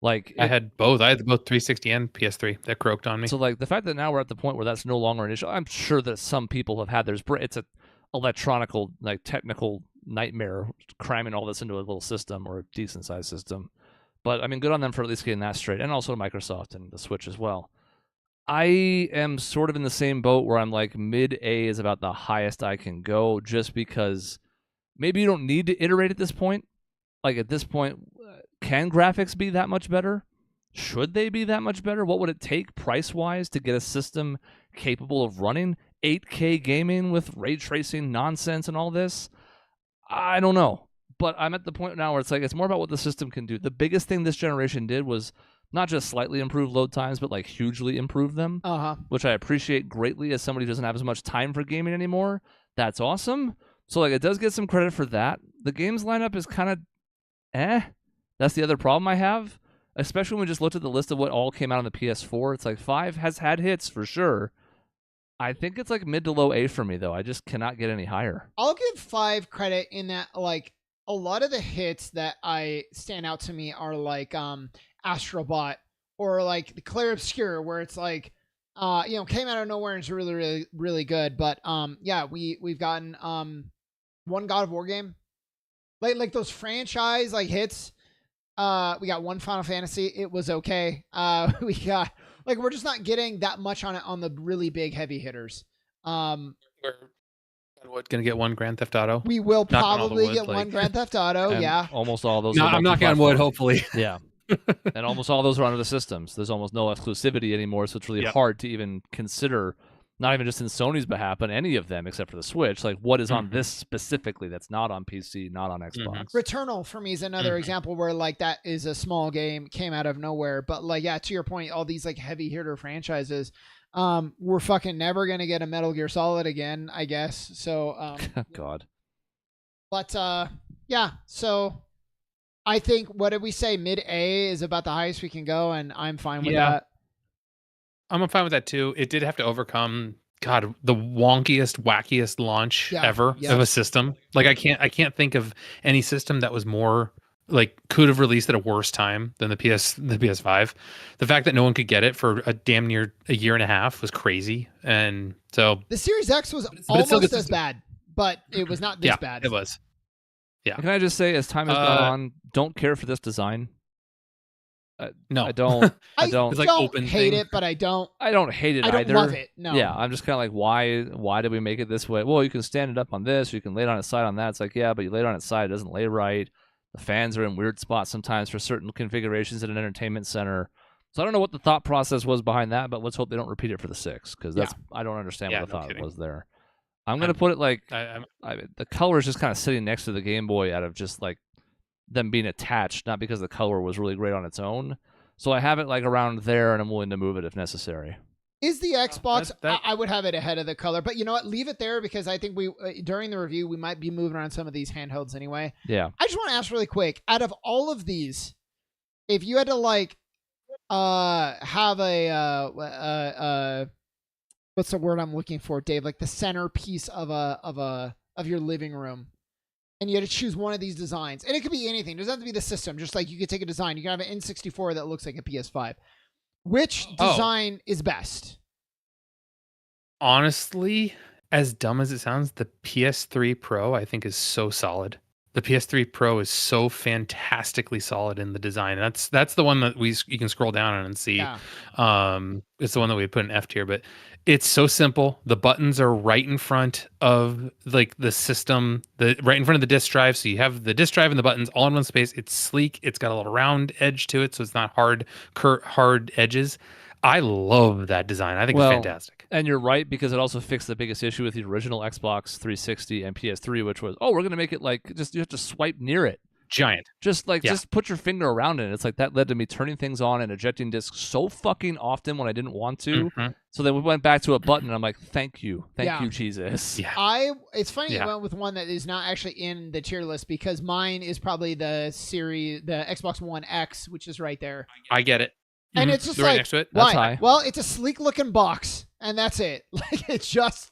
Like, I had both. I had both 360 and PS3 that croaked on me. So like the fact that now we're at the point where that's no longer an issue, I'm sure that some people have had theirs. It's a electronical, like, technical nightmare cramming all this into a little system, or a decent sized system. But I mean, good on them for at least getting that straight, and also Microsoft and the Switch as well. I am sort of in the same boat where I'm like, mid A is about the highest I can go, just because maybe you don't need to iterate at this point. Like, at this point, can graphics be that much better? Should they be that much better? What would it take price-wise to get a system capable of running 8K gaming with ray tracing nonsense and all this? I don't know. But I'm at the point now where it's like, it's more about what the system can do. The biggest thing this generation did was not just slightly improve load times, but like hugely improve them, which I appreciate greatly as somebody who doesn't have as much time for gaming anymore. That's awesome. So like, it does get some credit for that. The games lineup is kind of That's the other problem I have, especially when we just looked at the list of what all came out on the PS4. It's like 5 has had hits for sure. I think it's like mid to low A for me, though. I just cannot get any higher. I'll give 5 credit in that, like, a lot of the hits that I stand out to me are like Astrobot, or like the Clair Obscure, where it's like, came out of nowhere and it's really, really, really good. But yeah, we've gotten one God of War game, like those franchise like hits. We got one Final Fantasy. It was okay. We got, like, we're just not getting that much on it on the really big heavy hitters. We're going to get one Grand Theft Auto. We will probably get one Grand Theft Auto. Yeah. Almost all those. No, I'm knocking on wood, hopefully. Yeah. And almost all those are under the systems. There's almost no exclusivity anymore, so it's really hard to even consider, not even just in Sony's behalf, but any of them except for the Switch. Like, what is on this specifically that's not on PC, not on Xbox? Returnal for me is another example where, like, that is a small game, came out of nowhere. But, like, yeah, to your point, all these like heavy hitter franchises, we're fucking never gonna get a Metal Gear Solid again, I guess. So God. But yeah, so I think, what did we say? Mid A is about the highest we can go, and I'm fine with that. I'm fine with that too. It did have to overcome, God, the wonkiest, wackiest launch ever of a system. Like, I can't think of any system that was more, like, could have released at a worse time than the PS5. The fact that no one could get it for a damn near a year and a half was crazy. And so the Series X was almost as bad, but it was not this bad. It was. Yeah. Can I just say, as time has gone on, don't care for this design. No, I don't. I don't. It's like don't open hate thing. it, but I don't hate it either. I don't love it. No. Yeah, I'm just kind of like, why did we make it this way? Well, you can stand it up on this, or you can lay it on its side on that. It's like, yeah, but you lay it on its side, it doesn't lay right. The fans are in weird spots sometimes for certain configurations at an entertainment center. So I don't know what the thought process was behind that, but let's hope they don't repeat it for the 6, because I don't understand what the thought was there. I'm going to put it like, the color is just kind of sitting next to the Game Boy out of just like them being attached, not because the color was really great on its own. So I have it like around there, and I'm willing to move it if necessary. Is the Xbox? I would have it ahead of the color, but you know what? Leave it there because I think we during the review we might be moving around some of these handhelds anyway. Yeah. I just want to ask really quick: out of all of these, if you had to like have a what's the word I'm looking for, Dave? Like the centerpiece of your living room, and you had to choose one of these designs, and it could be anything. It doesn't have to be the system. Just like you could take a design, you can have an N64 that looks like a PS5. Which design is best? Honestly, as dumb as it sounds, the PS3 Pro I think is so solid. The PS3 Pro is so fantastically solid in the design. That's the one that you can scroll down on and see. Yeah. It's the one that we put in F tier, but it's so simple. The buttons are right in front of like the system, right in front of the disk drive. So you have the disk drive and the buttons all in one space. It's sleek. It's got a little round edge to it, so it's not hard edges. I love that design. I think it's fantastic. And you're right, because it also fixed the biggest issue with the original Xbox 360 and PS3, which was, we're going to make it like, you have to swipe near it. Giant. Just put your finger around it. It's like that led to me turning things on and ejecting discs so fucking often when I didn't want to. Mm-hmm. So then we went back to a button and I'm like, thank you, Jesus. Yeah. It's funny you went with one that is not actually in the tier list because mine is probably the Xbox One X, which is right there. I get it. And it's just right like, next to it. Why? That's high. Well, it's a sleek looking box, and that's it. Like it just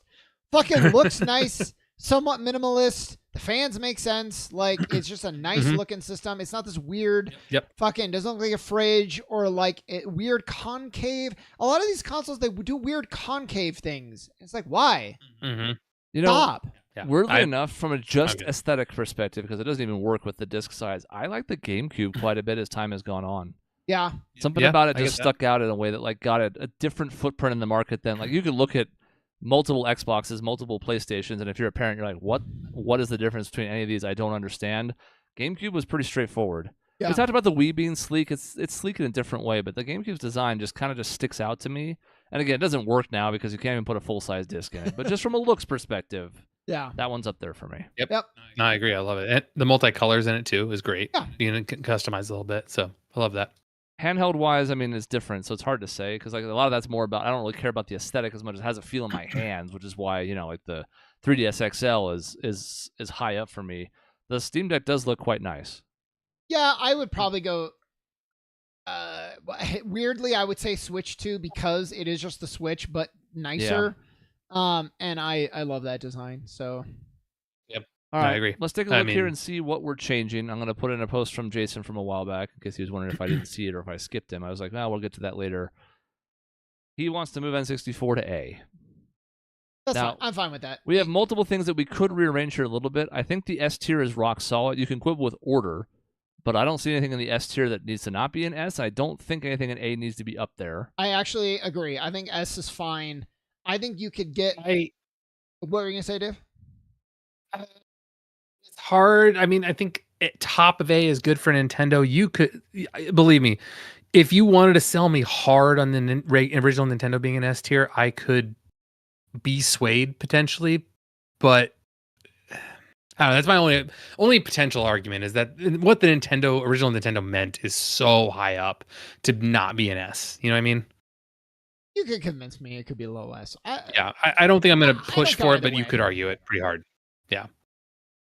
fucking looks nice, somewhat minimalist. The fans make sense. Like it's just a nice looking system. It's not this weird fucking doesn't look like a fridge or like a weird concave. A lot of these consoles they do weird concave things. It's like why? You know, stop. Weirdly enough, from a just aesthetic perspective, because it doesn't even work with the disc size, I like the GameCube quite a bit as time has gone on. Yeah. Something about it just stuck out in a way that like got a different footprint in the market than like you could look at multiple Xboxes, multiple PlayStations, and if you're a parent, you're like, what is the difference between any of these? I don't understand. GameCube was pretty straightforward. Yeah. We talked about the Wii being sleek. It's sleek in a different way, but the GameCube's design just kind of sticks out to me. And again, it doesn't work now because you can't even put a full-size disc in it. But just from a looks perspective, that one's up there for me. Yep. No, I agree. I love it. And the multicolors in it too is great. Yeah. You can customize a little bit, so I love that. Handheld wise, I mean, it's different, so it's hard to say because like a lot of that's more about I don't really care about the aesthetic as much as it has a feel in my hands, which is why like the 3DS XL is high up for me. The Steam Deck does look quite nice. Yeah, I would probably go. Weirdly, I would say Switch 2 because it is just the Switch but nicer. Yeah. And I love that design. So. All right, I agree. Let's take a look here and see what we're changing. I'm going to put in a post from Jason from a while back in case he was wondering if I didn't see it or if I skipped him. I was like, we'll get to that later. He wants to move N64 to A. That's fine. I'm fine with that. We have multiple things that we could rearrange here a little bit. I think the S tier is rock solid. You can quibble with order, but I don't see anything in the S tier that needs to not be in S. I don't think anything in A needs to be up there. I actually agree. I think S is fine. I think you could get... What were you going to say, Dave? It's hard. I mean, I think top of A is good for Nintendo. You could, believe me, if you wanted to sell me hard on the original Nintendo being an S tier, I could be swayed potentially. But I don't know, that's my only potential argument is that what the original Nintendo meant is so high up to not be an S. You know what I mean? You could convince me it could be a low S. I don't think I'm going to push for it, but you could argue it pretty hard. Yeah.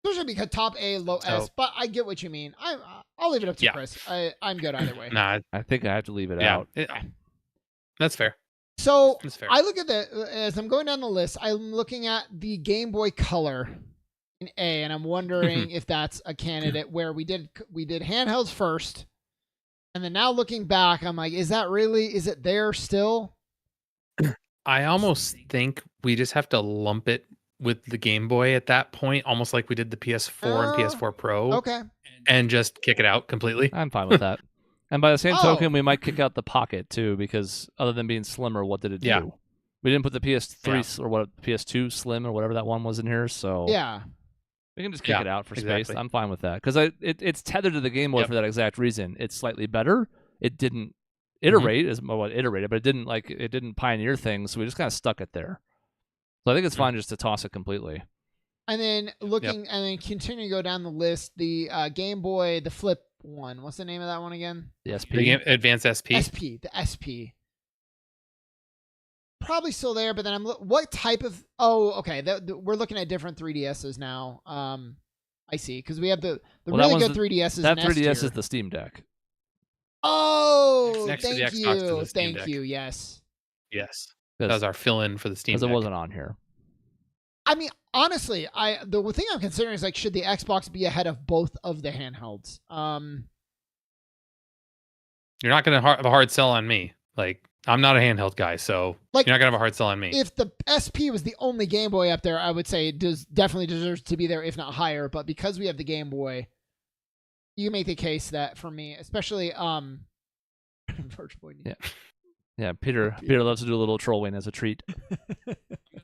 Especially because top A, low S, but I get what you mean. I'll leave it up to Chris. I'm good either way. Nah, I think I have to leave it out. That's fair. So I look at as I'm going down the list, I'm looking at the Game Boy Color in A, and I'm wondering if that's a candidate where we did handhelds first, and then now looking back, I'm like, is it there still? I almost think we just have to lump it with the Game Boy at that point, almost like we did the PS4 and PS4 Pro. Okay. And just kick it out completely. I'm fine with that. And by the same token, we might kick out the Pocket too, because other than being slimmer, what did it do? Yeah. We didn't put the PS3 or PS2 Slim or whatever that one was in here, so we can just kick it out for space. I'm fine with that because it's tethered to the Game Boy for that exact reason. It's slightly better. It didn't iterate iterated, but it didn't pioneer things, so we just kind of stuck it there. So I think it's fine just to toss it completely. And then and then continue to go down the list. The Game Boy, the flip one. What's the name of that one again? The SP. The Advanced SP. The SP. probably still there, but then what type of? Oh, okay. We're looking at different 3DSs now. I see, because we have the really good 3DSs. That 3DS is the Steam Deck. Oh, Next to the thank Xbox is you, the Steam thank Deck. you. Yes. That was our fill-in for the Steam Deck. Because it wasn't on here. I mean, honestly, the thing I'm considering is like, should the Xbox be ahead of both of the handhelds? You're not going to have a hard sell on me. Like, I'm not a handheld guy, so like, you're not going to have a hard sell on me. If the SP was the only Game Boy up there, I would say it definitely deserves to be there, if not higher. But because we have the Game Boy, you make the case that for me, especially Virtual Boy. Yeah. Peter loves to do a little trolling as a treat.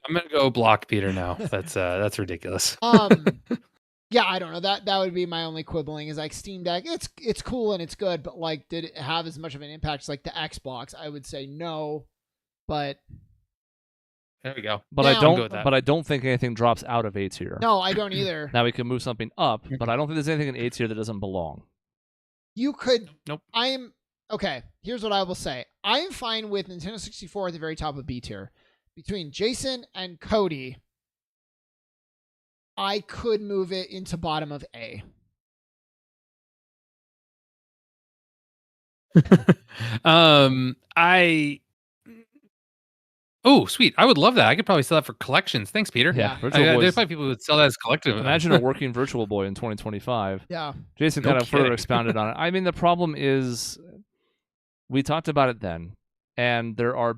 I'm gonna go block Peter now. That's ridiculous. Yeah, I don't know. That would be my only quibbling, is like Steam Deck. It's cool and it's good, but like, did it have as much of an impact as like the Xbox? I would say no, but there we go. But I don't think anything drops out of A tier. No, I don't either. Now we can move something up, but I don't think there's anything in A tier that doesn't belong. You could. Nope. Okay, here's what I will say. I am fine with Nintendo 64 at the very top of B tier. Between Jason and Cody, I could move it into bottom of A. Oh, sweet. I would love that. I could probably sell that for collections. Thanks, Peter. Yeah. There's probably people who would sell that as collective. Imagine a working Virtual Boy in 2025. Yeah. Jason kind of further expounded on it. I mean, the problem is, we talked about it then, and the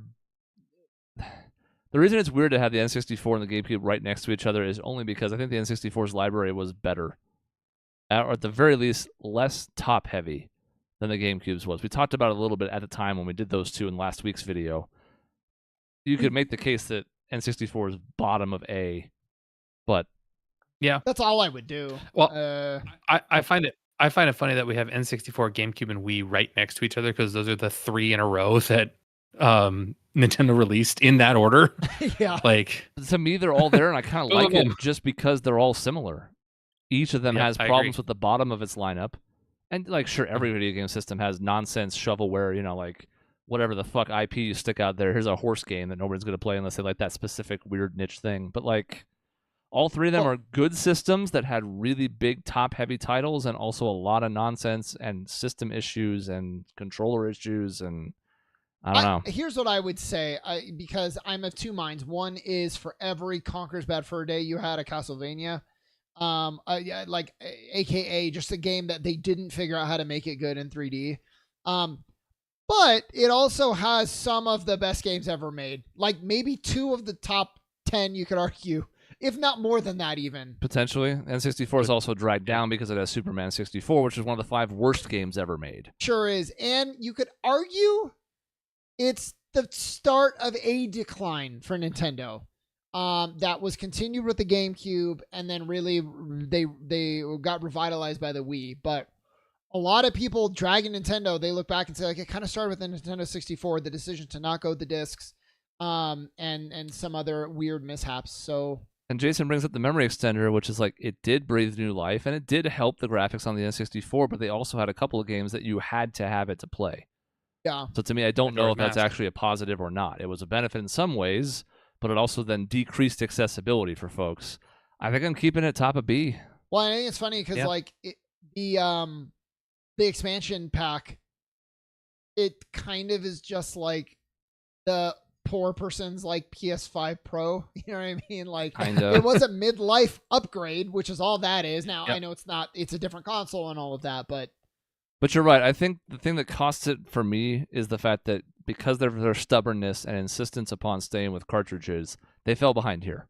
reason it's weird to have the N64 and the GameCube right next to each other is only because I think the N64's library was better, or at the very least, less top-heavy than the GameCube's was. We talked about it a little bit at the time when we did those two in last week's video. You could make the case that N64 is bottom of A, but yeah, that's all I would do. Well, I find it funny that we have N64, GameCube, and Wii right next to each other, because those are the three in a row that Nintendo released in that order. Yeah, like, to me, they're all there, and I kind of like it just because they're all similar. Each of them has problems with the bottom of its lineup, and like, sure, every video game system has nonsense shovelware, like whatever the fuck IP you stick out there. Here's a horse game that nobody's gonna play unless they like that specific weird niche thing. But like, all three of them are good systems that had really big top-heavy titles, and also a lot of nonsense and system issues and controller issues, and I don't know. Here's what I would say, because I'm of two minds. One is, for every Conker's Bad Fur Day, you had a Castlevania, like AKA just a game that they didn't figure out how to make it good in 3D. But it also has some of the best games ever made. Like maybe 2 of the top 10, you could argue, if not more than that even. Potentially. N64 is also dragged down because it has Superman 64, which is one of the 5 worst games ever made. Sure is. And you could argue it's the start of a decline for Nintendo. That was continued with the GameCube, and then really they got revitalized by the Wii. But a lot of people dragging Nintendo, they look back and say, like, it kind of started with the Nintendo 64, the decision to not go the discs, and some other weird mishaps. So, and Jason brings up the memory extender, which is like, it did breathe new life, and it did help the graphics on the N64, but they also had a couple of games that you had to have it to play. Yeah. So to me, I don't know if that's actually a positive or not. It was a benefit in some ways, but it also then decreased accessibility for folks. I think I'm keeping it top of B. Well, I think it's funny because the expansion pack, it kind of is just like the poor person's like PS5 Pro. You know what I mean? Like, it was a midlife upgrade, which is all that is. Now, I know it's not, it's a different console and all of that, but you're right. I think the thing that costs it for me is the fact that because of their stubbornness and insistence upon staying with cartridges, they fell behind here.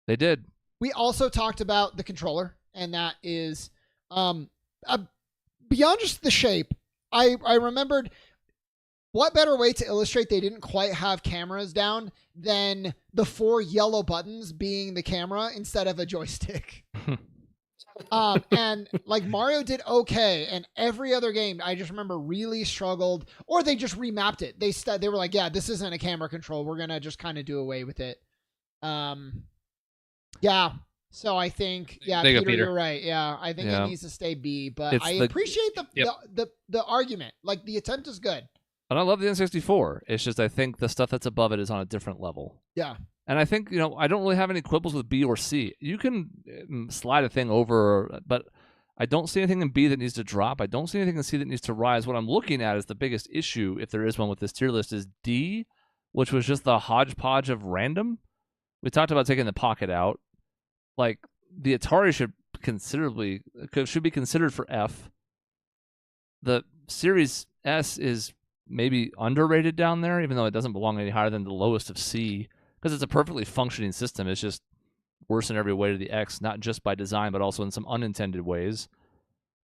They did. We also talked about the controller, and that is beyond just the shape. I remembered, what better way to illustrate they didn't quite have cameras down than the 4 yellow buttons being the camera instead of a joystick. And like, Mario did okay, and every other game I just remember really struggled, or they just remapped it. They were like, yeah, this isn't a camera control, we're gonna just kind of do away with it. Yeah, so I think, Peter, you're right. Yeah, I think it needs to stay B, but I appreciate the argument. Like, the attempt is good. And I love the N64. It's just I think the stuff that's above it is on a different level. Yeah. And I think, I don't really have any quibbles with B or C. You can slide a thing over, but I don't see anything in B that needs to drop. I don't see anything in C that needs to rise. What I'm looking at is the biggest issue, if there is one with this tier list, is D, which was just the hodgepodge of random. We talked about taking the pocket out. Like, the Atari should be considered for F. The Series S is maybe underrated down there, even though it doesn't belong any higher than the lowest of C, because it's a perfectly functioning system. It's just worse in every way to the X, not just by design, but also in some unintended ways.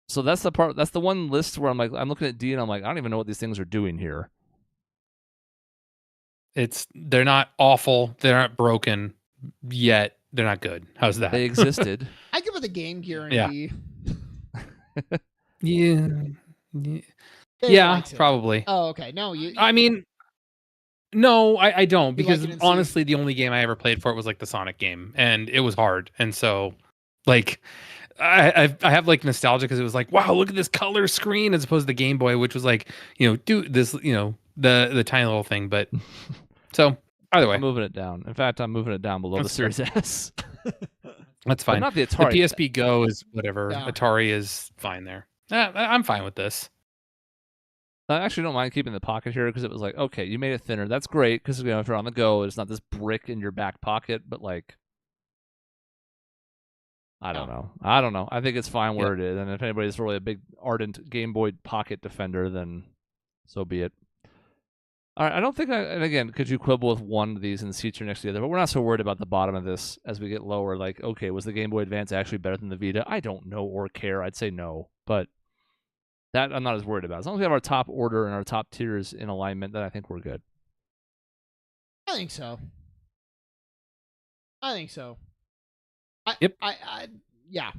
So that's the one list where I'm looking at D and I'm like, I don't even know what these things are doing here. They're not awful, they're not broken, yet they're not good. How's that? They existed. I give it a Game Gear and Yeah. D. Yeah, probably. Oh, okay. No, I mean, no, I don't, You because like it in honestly, the only game I ever played for it was like the Sonic game, and it was hard. And so, like, I have like nostalgia because it was like, wow, look at this color screen, as opposed to the Game Boy, which was like, do this, the tiny little thing. But so either way, I'm moving it down. In fact, I'm moving it down below the Series S. That's fine. But not the Atari. The PSP Go is whatever. Yeah. Atari is fine there. I'm fine with this. I actually don't mind keeping the pocket here because it was like, okay, you made it thinner. That's great because if you're on the go, it's not this brick in your back pocket. But like, I don't know. I think it's fine where it is. And if anybody's really a big ardent Game Boy Pocket defender, then so be it. All right, I don't think and again, could you quibble with one of these and C tier next to the other? But we're not so worried about the bottom of this as we get lower. Like, okay, was the Game Boy Advance actually better than the Vita? I don't know or care. I'd say no, but that I'm not as worried about. As long as we have our top order and our top tiers in alignment, then I think we're good. I think so. Yep. Yeah.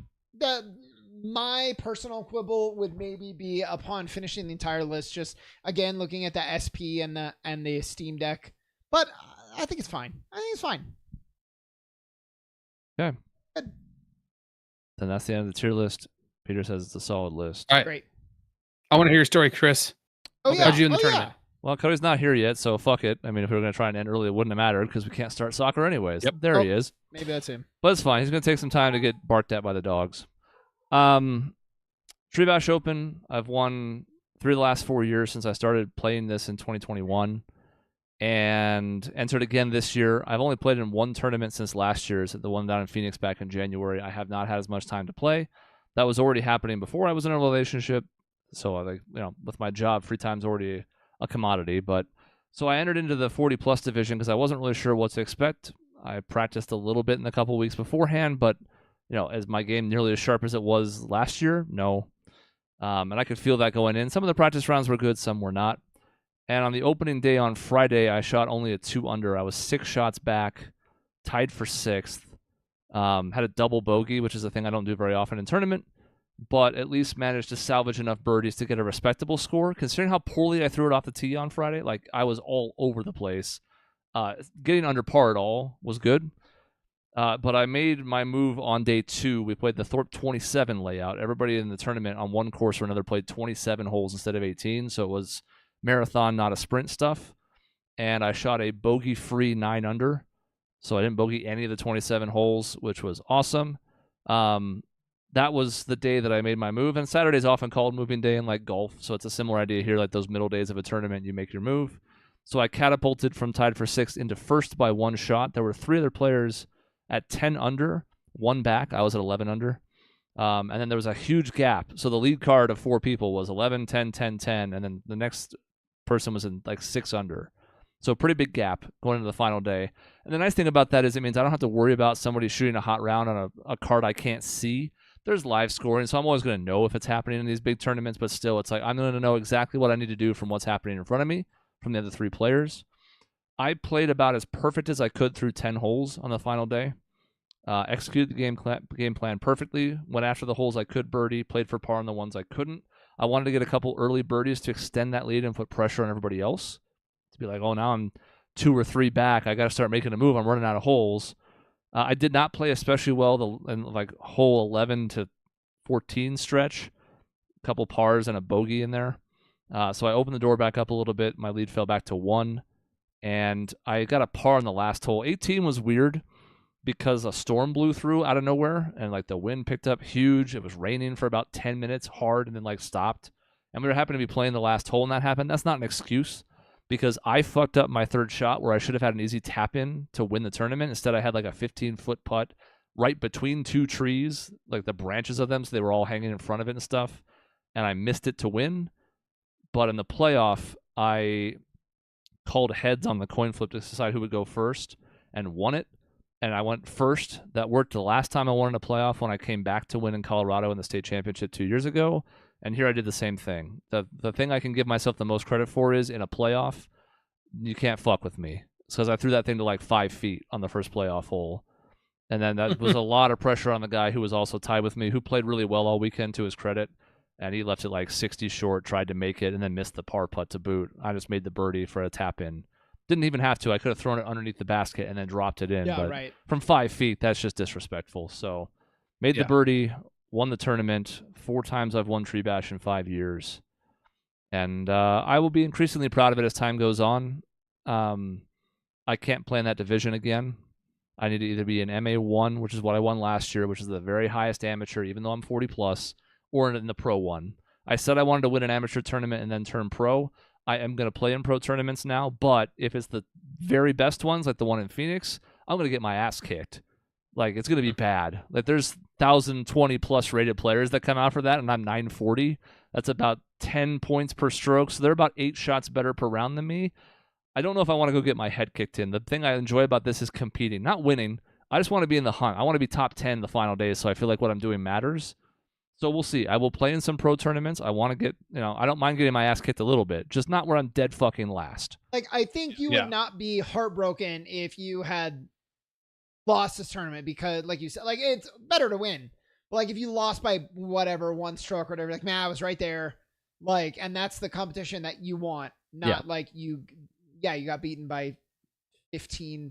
My personal quibble would maybe be upon finishing the entire list, just again looking at the SP and the Steam Deck. But I think it's fine. Okay. Good. Then that's the end of the tier list. Peter says it's a solid list. All right. Great. I want to hear your story, Chris. Oh yeah. How'd you do in the tournament? Yeah. Well, Cody's not here yet, so fuck it. I mean, if we were going to try and end early, it wouldn't have mattered because we can't start soccer anyways. Yep. There he is. Maybe that's him. But it's fine. He's going to take some time to get barked at by the dogs. Tree Bash Open, I've won 3 of the last 4 years since I started playing this in 2021 and entered again this year. I've only played in one tournament since last year's, the one down in Phoenix back in January. I have not had as much time to play. That was already happening before I was in a relationship. So, with my job, free time's already a commodity. But so I entered into the 40-plus division because I wasn't really sure what to expect. I practiced a little bit in the couple weeks beforehand, but is my game nearly as sharp as it was last year? No. And I could feel that going in. Some of the practice rounds were good, some were not. And on the opening day on Friday, I shot only a 2 under. I was 6 shots back, tied for 6th. Had a double bogey, which is a thing I don't do very often in tournament, but at least managed to salvage enough birdies to get a respectable score. Considering how poorly I threw it off the tee on Friday, like I was all over the place. Getting under par at all was good. But I made my move on day 2. We played the Thorpe 27 layout. Everybody in the tournament on one course or another played 27 holes instead of 18, so it was marathon, not a sprint stuff. And I shot a bogey-free 9 under, so I didn't bogey any of the 27 holes, which was awesome. That was the day that I made my move, and Saturday's often called moving day in like golf, so it's a similar idea here, like those middle days of a tournament, you make your move. So I catapulted from tied for 6th into first by 1 shot. There were 3 other players at 10 under, 1 back. I was at 11 under. And then there was a huge gap. So the lead card of 4 people was 11, 10, 10, 10. And then the next person was in like 6 under. So a pretty big gap going into the final day. And the nice thing about that is it means I don't have to worry about somebody shooting a hot round on a card I can't see. There's live scoring, so I'm always going to know if it's happening in these big tournaments. But still, it's like I'm going to know exactly what I need to do from what's happening in front of me from the other 3 players. I played about as perfect as I could through 10 holes on the final day. Executed the game plan perfectly. Went after the holes I could birdie. Played for par on the ones I couldn't. I wanted to get a couple early birdies to extend that lead and put pressure on everybody else. To be like, oh, now I'm 2 or 3 back. I got to start making a move. I'm running out of holes. I did not play especially well in like hole 11 to 14 stretch. A couple pars and a bogey in there. So I opened the door back up a little bit. My lead fell back to 1, and I got a par on the last hole. 18 was weird because a storm blew through out of nowhere, and like the wind picked up huge. It was raining for about 10 minutes hard and then like stopped. And we were happening to be playing the last hole and that happened. That's not an excuse because I fucked up my third shot where I should have had an easy tap in to win the tournament. Instead, I had like a 15-foot putt right between 2 trees, like the branches of them, so they were all hanging in front of it and stuff. And I missed it to win. But in the playoff, I called heads on the coin flip to decide who would go first and won it. And I went first. That worked the last time I won in a playoff when I came back to win in Colorado in the state championship 2 years ago. And here I did the same thing. The thing I can give myself the most credit for is in a playoff, you can't fuck with me. It's because I threw that thing to like 5 feet on the first playoff hole. And then that was a lot of pressure on the guy who was also tied with me, who played really well all weekend to his credit. And he left it like 60 short, tried to make it, and then missed the par putt to boot. I just made the birdie for a tap in. Didn't even have to. I could have thrown it underneath the basket and then dropped it in. Yeah, but right. From 5 feet, that's just disrespectful. So made the birdie, won the tournament. 4 times I've won Tree Bash in 5 years. And I will be increasingly proud of it as time goes on. I can't play in that division again. I need to either be an MA1, which is what I won last year, which is the very highest amateur, even though I'm 40 plus, or in the pro one. I said I wanted to win an amateur tournament and then turn pro. I am going to play in pro tournaments now, but if it's the very best ones, like the one in Phoenix, I'm going to get my ass kicked. Like, it's going to be bad. Like, there's 1,020 plus rated players that come out for that, and I'm 940. That's about 10 points per stroke, so they're about 8 shots better per round than me. I don't know if I want to go get my head kicked in. The thing I enjoy about this is competing, not winning. I just want to be in the hunt. I want to be top 10 the final days, so I feel like what I'm doing matters. So we'll see. I will play in some pro tournaments. I want to get, I don't mind getting my ass kicked a little bit, just not where I'm dead fucking last. Like, I think you would not be heartbroken if you had lost this tournament because, like you said, like, it's better to win. But, like, if you lost by whatever, 1 stroke or whatever, like, man, I was right there. Like, and that's the competition that you want, not like you got beaten by 15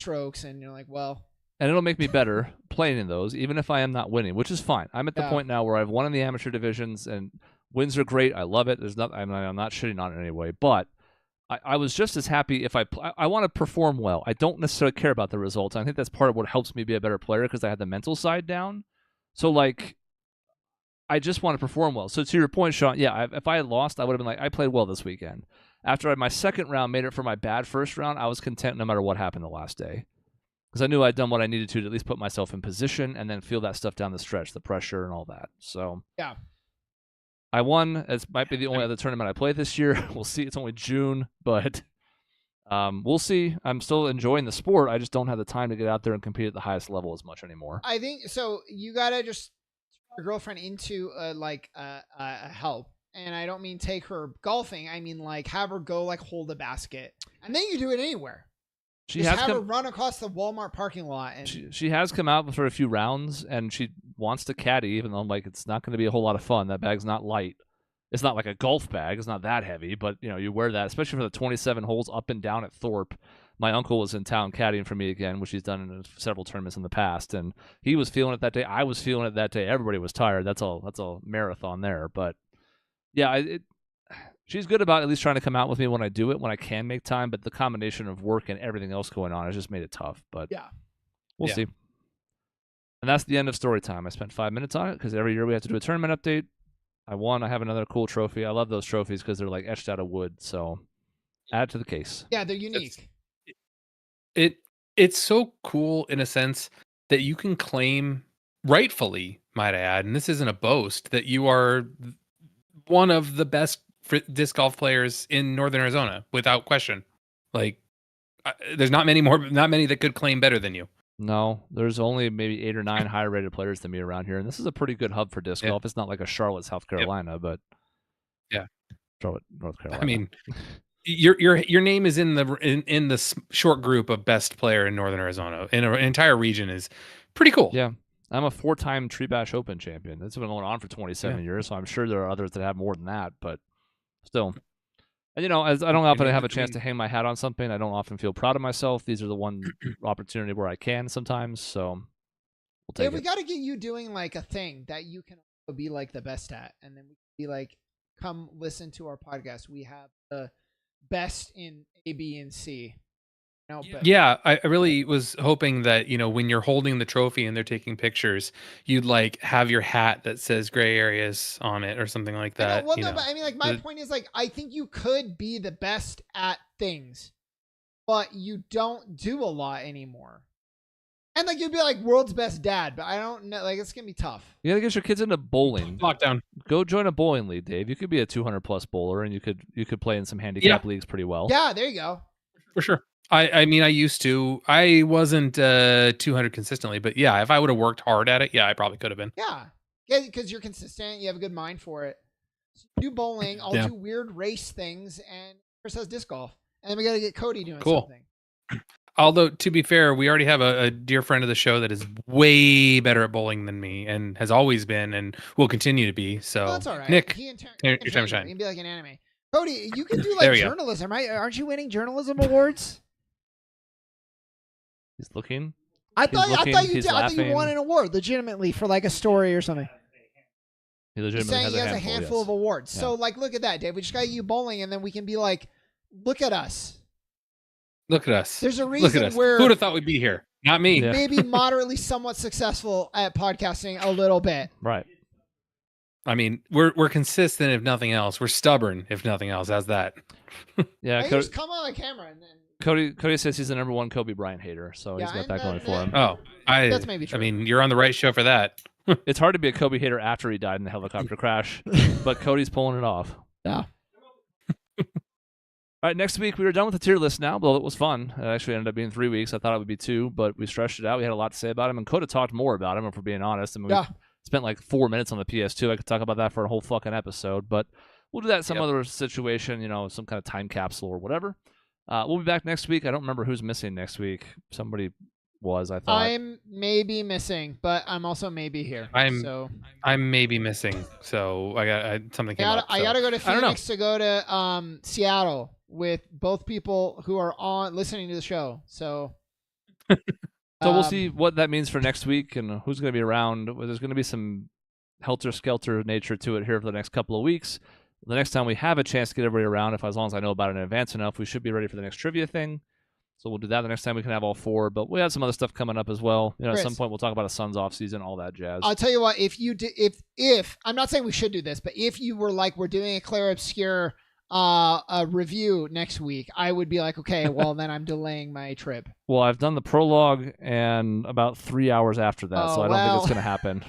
strokes and you're like, well. And it'll make me better playing in those, even if I am not winning, which is fine. I'm at the point now where I've won in the amateur divisions, and wins are great. I love it. There's I'm not shitting on it anyway, but I was just as happy if I want to perform well. I don't necessarily care about the results. I think that's part of what helps me be a better player because I had the mental side down. So, like, I just want to perform well. So to your point, Sean, if I had lost, I would have been like, I played well this weekend. After my second round made it for my bad first round, I was content no matter what happened the last day. Because I knew I'd done what I needed to at least put myself in position and then feel that stuff down the stretch, the pressure and all that. So I won. It might be the only other tournament I play this year. We'll see. It's only June, but we'll see. I'm still enjoying the sport. I just don't have the time to get out there and compete at the highest level as much anymore. I think so. You gotta just turn your girlfriend into a help. And I don't mean take her golfing. I mean, like, have her go, like, hold a basket. And then you can do it anywhere. She just have her run across the Walmart parking lot. And she has come out for a few rounds, and she wants to caddy, even though, like, it's not going to be a whole lot of fun. That bag's not light. It's not like a golf bag. It's not that heavy, but, you wear that, especially for the 27 holes up and down at Thorpe. My uncle was in town caddying for me again, which he's done in several tournaments in the past, and he was feeling it that day. I was feeling it that day. Everybody was tired. That's a marathon there, but she's good about at least trying to come out with me when I do it, when I can make time, but the combination of work and everything else going on has just made it tough, but we'll see. And that's the end of story time. I spent 5 minutes on it because every year we have to do a tournament update. I won. I have another cool trophy. I love those trophies because they're like etched out of wood, so add to the case. Yeah, they're unique. It's so cool in a sense that you can claim, rightfully, might I add, and this isn't a boast, that you are one of the best disc golf players in Northern Arizona, without question. Like, there's not many that could claim better than you. No, there's only maybe 8 or 9 higher rated players than me around here, and this is a pretty good hub for disc golf. It's not like a Charlotte, South Carolina, but Charlotte, North Carolina. I mean, your name is in the short group of best player in Northern Arizona. In an entire region is pretty cool. Yeah. I'm a 4-time Tree Bash Open champion. It's been going on for 27 years, so I'm sure there are others that have more than that, but still. And, as I don't often have a chance to hang my hat on something, I don't often feel proud of myself. These are the one opportunity where I can sometimes, so we'll take it. We got to get you doing, like, a thing that you can be, like, the best at, and then we can be, like, come listen to our podcast. We have the best in A, B, and C. No, but Yeah, I really was hoping that, when you're holding the trophy and they're taking pictures, you'd like have your hat that says gray areas on it or something like that. Well, no, but I mean, like, my point is, like, I think you could be the best at things, but you don't do a lot anymore. And like, you'd be like world's best dad, but I don't know. Like, it's gonna be tough. You gotta get your kids into bowling. Lockdown. Go join a bowling league, Dave. You could be a 200+ bowler, and you could play in some handicap leagues pretty well. Yeah, there you go. For sure. I mean, I used to. I wasn't 200 consistently, but yeah, if I would have worked hard at it, yeah, I probably could have been. Yeah, because you're consistent. You have a good mind for it. So do bowling. I'll do weird race things, and Chris has disc golf, and then we got to get Cody doing something. Although, to be fair, we already have a dear friend of the show that is way better at bowling than me, and has always been, and will continue to be. So, that's all right. Nick, your time to shine. You can be like an anime. Cody, you can do like journalism, right? Aren't you winning journalism awards? He's looking. I thought you won an award legitimately for like a story or something. He legitimately has a handful of awards. Yeah. So like, look at that, Dave. We just got you bowling, and then we can be like, look at us. Look at us. There's a reason who would have thought we'd be here? Not me. Yeah. Maybe moderately somewhat successful at podcasting a little bit. Right. I mean, we're consistent if nothing else. We're stubborn if nothing else. How's that? Yeah. I just come on the camera and then. Cody says he's the #1 Kobe Bryant hater, so he's got that going for him. Oh, that's maybe true. I mean, you're on the right show for that. It's hard to be a Kobe hater after he died in the helicopter crash, but Cody's pulling it off. Yeah. All right, next week we were done with the tier list now, but it was fun. It actually ended up being 3 weeks. I thought it would be 2, but we stretched it out. We had a lot to say about him, and Coda talked more about him, if we're being honest. I mean, we spent like 4 minutes on the PS2. I could talk about that for a whole fucking episode, but we'll do that in some other situation, some kind of time capsule or whatever. We'll be back next week. I don't remember who's missing next week. Somebody was, I thought. I'm maybe missing, but I'm also maybe here. I'm maybe missing, so I got something came up. I gotta go to Phoenix to go to Seattle with both people who are listening to the show. So we'll see what that means for next week and who's going to be around. There's going to be some helter-skelter nature to it here for the next couple of weeks. The next time we have a chance to get everybody around, as long as I know about it in advance enough, we should be ready for the next trivia thing. So we'll do that the next time we can have all 4. But we have some other stuff coming up as well. Chris, at some point we'll talk about a Suns off season, all that jazz. I'll tell you what, if I'm not saying we should do this, but if you were like, we're doing a Claire Obscure a review next week, I would be like, okay, well then I'm delaying my trip. Well, I've done the prologue and about 3 hours after that, so I don't think it's going to happen.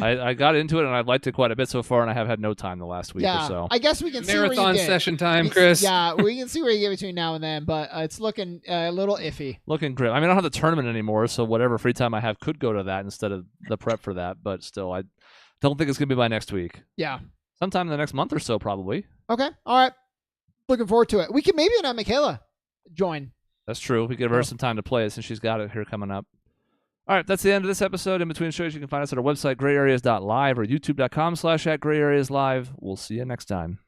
I got into it and I've liked it quite a bit so far, and I have had no time the last week or so. I guess we can see marathon session time, Chris. Yeah, we can see where you get between now and then, but it's looking a little iffy. Looking grim. I mean, I don't have the tournament anymore, so whatever free time I have could go to that instead of the prep for that, but still, I don't think it's going to be by next week. Yeah. Sometime in the next month or so, probably. Okay. All right. Looking forward to it. We can maybe have Michaela join. That's true. We give her some time to play it since she's got it here coming up. All right, that's the end of this episode. In between shows, you can find us at our website, grayareas.live or youtube.com/@grayareaslive. We'll see you next time.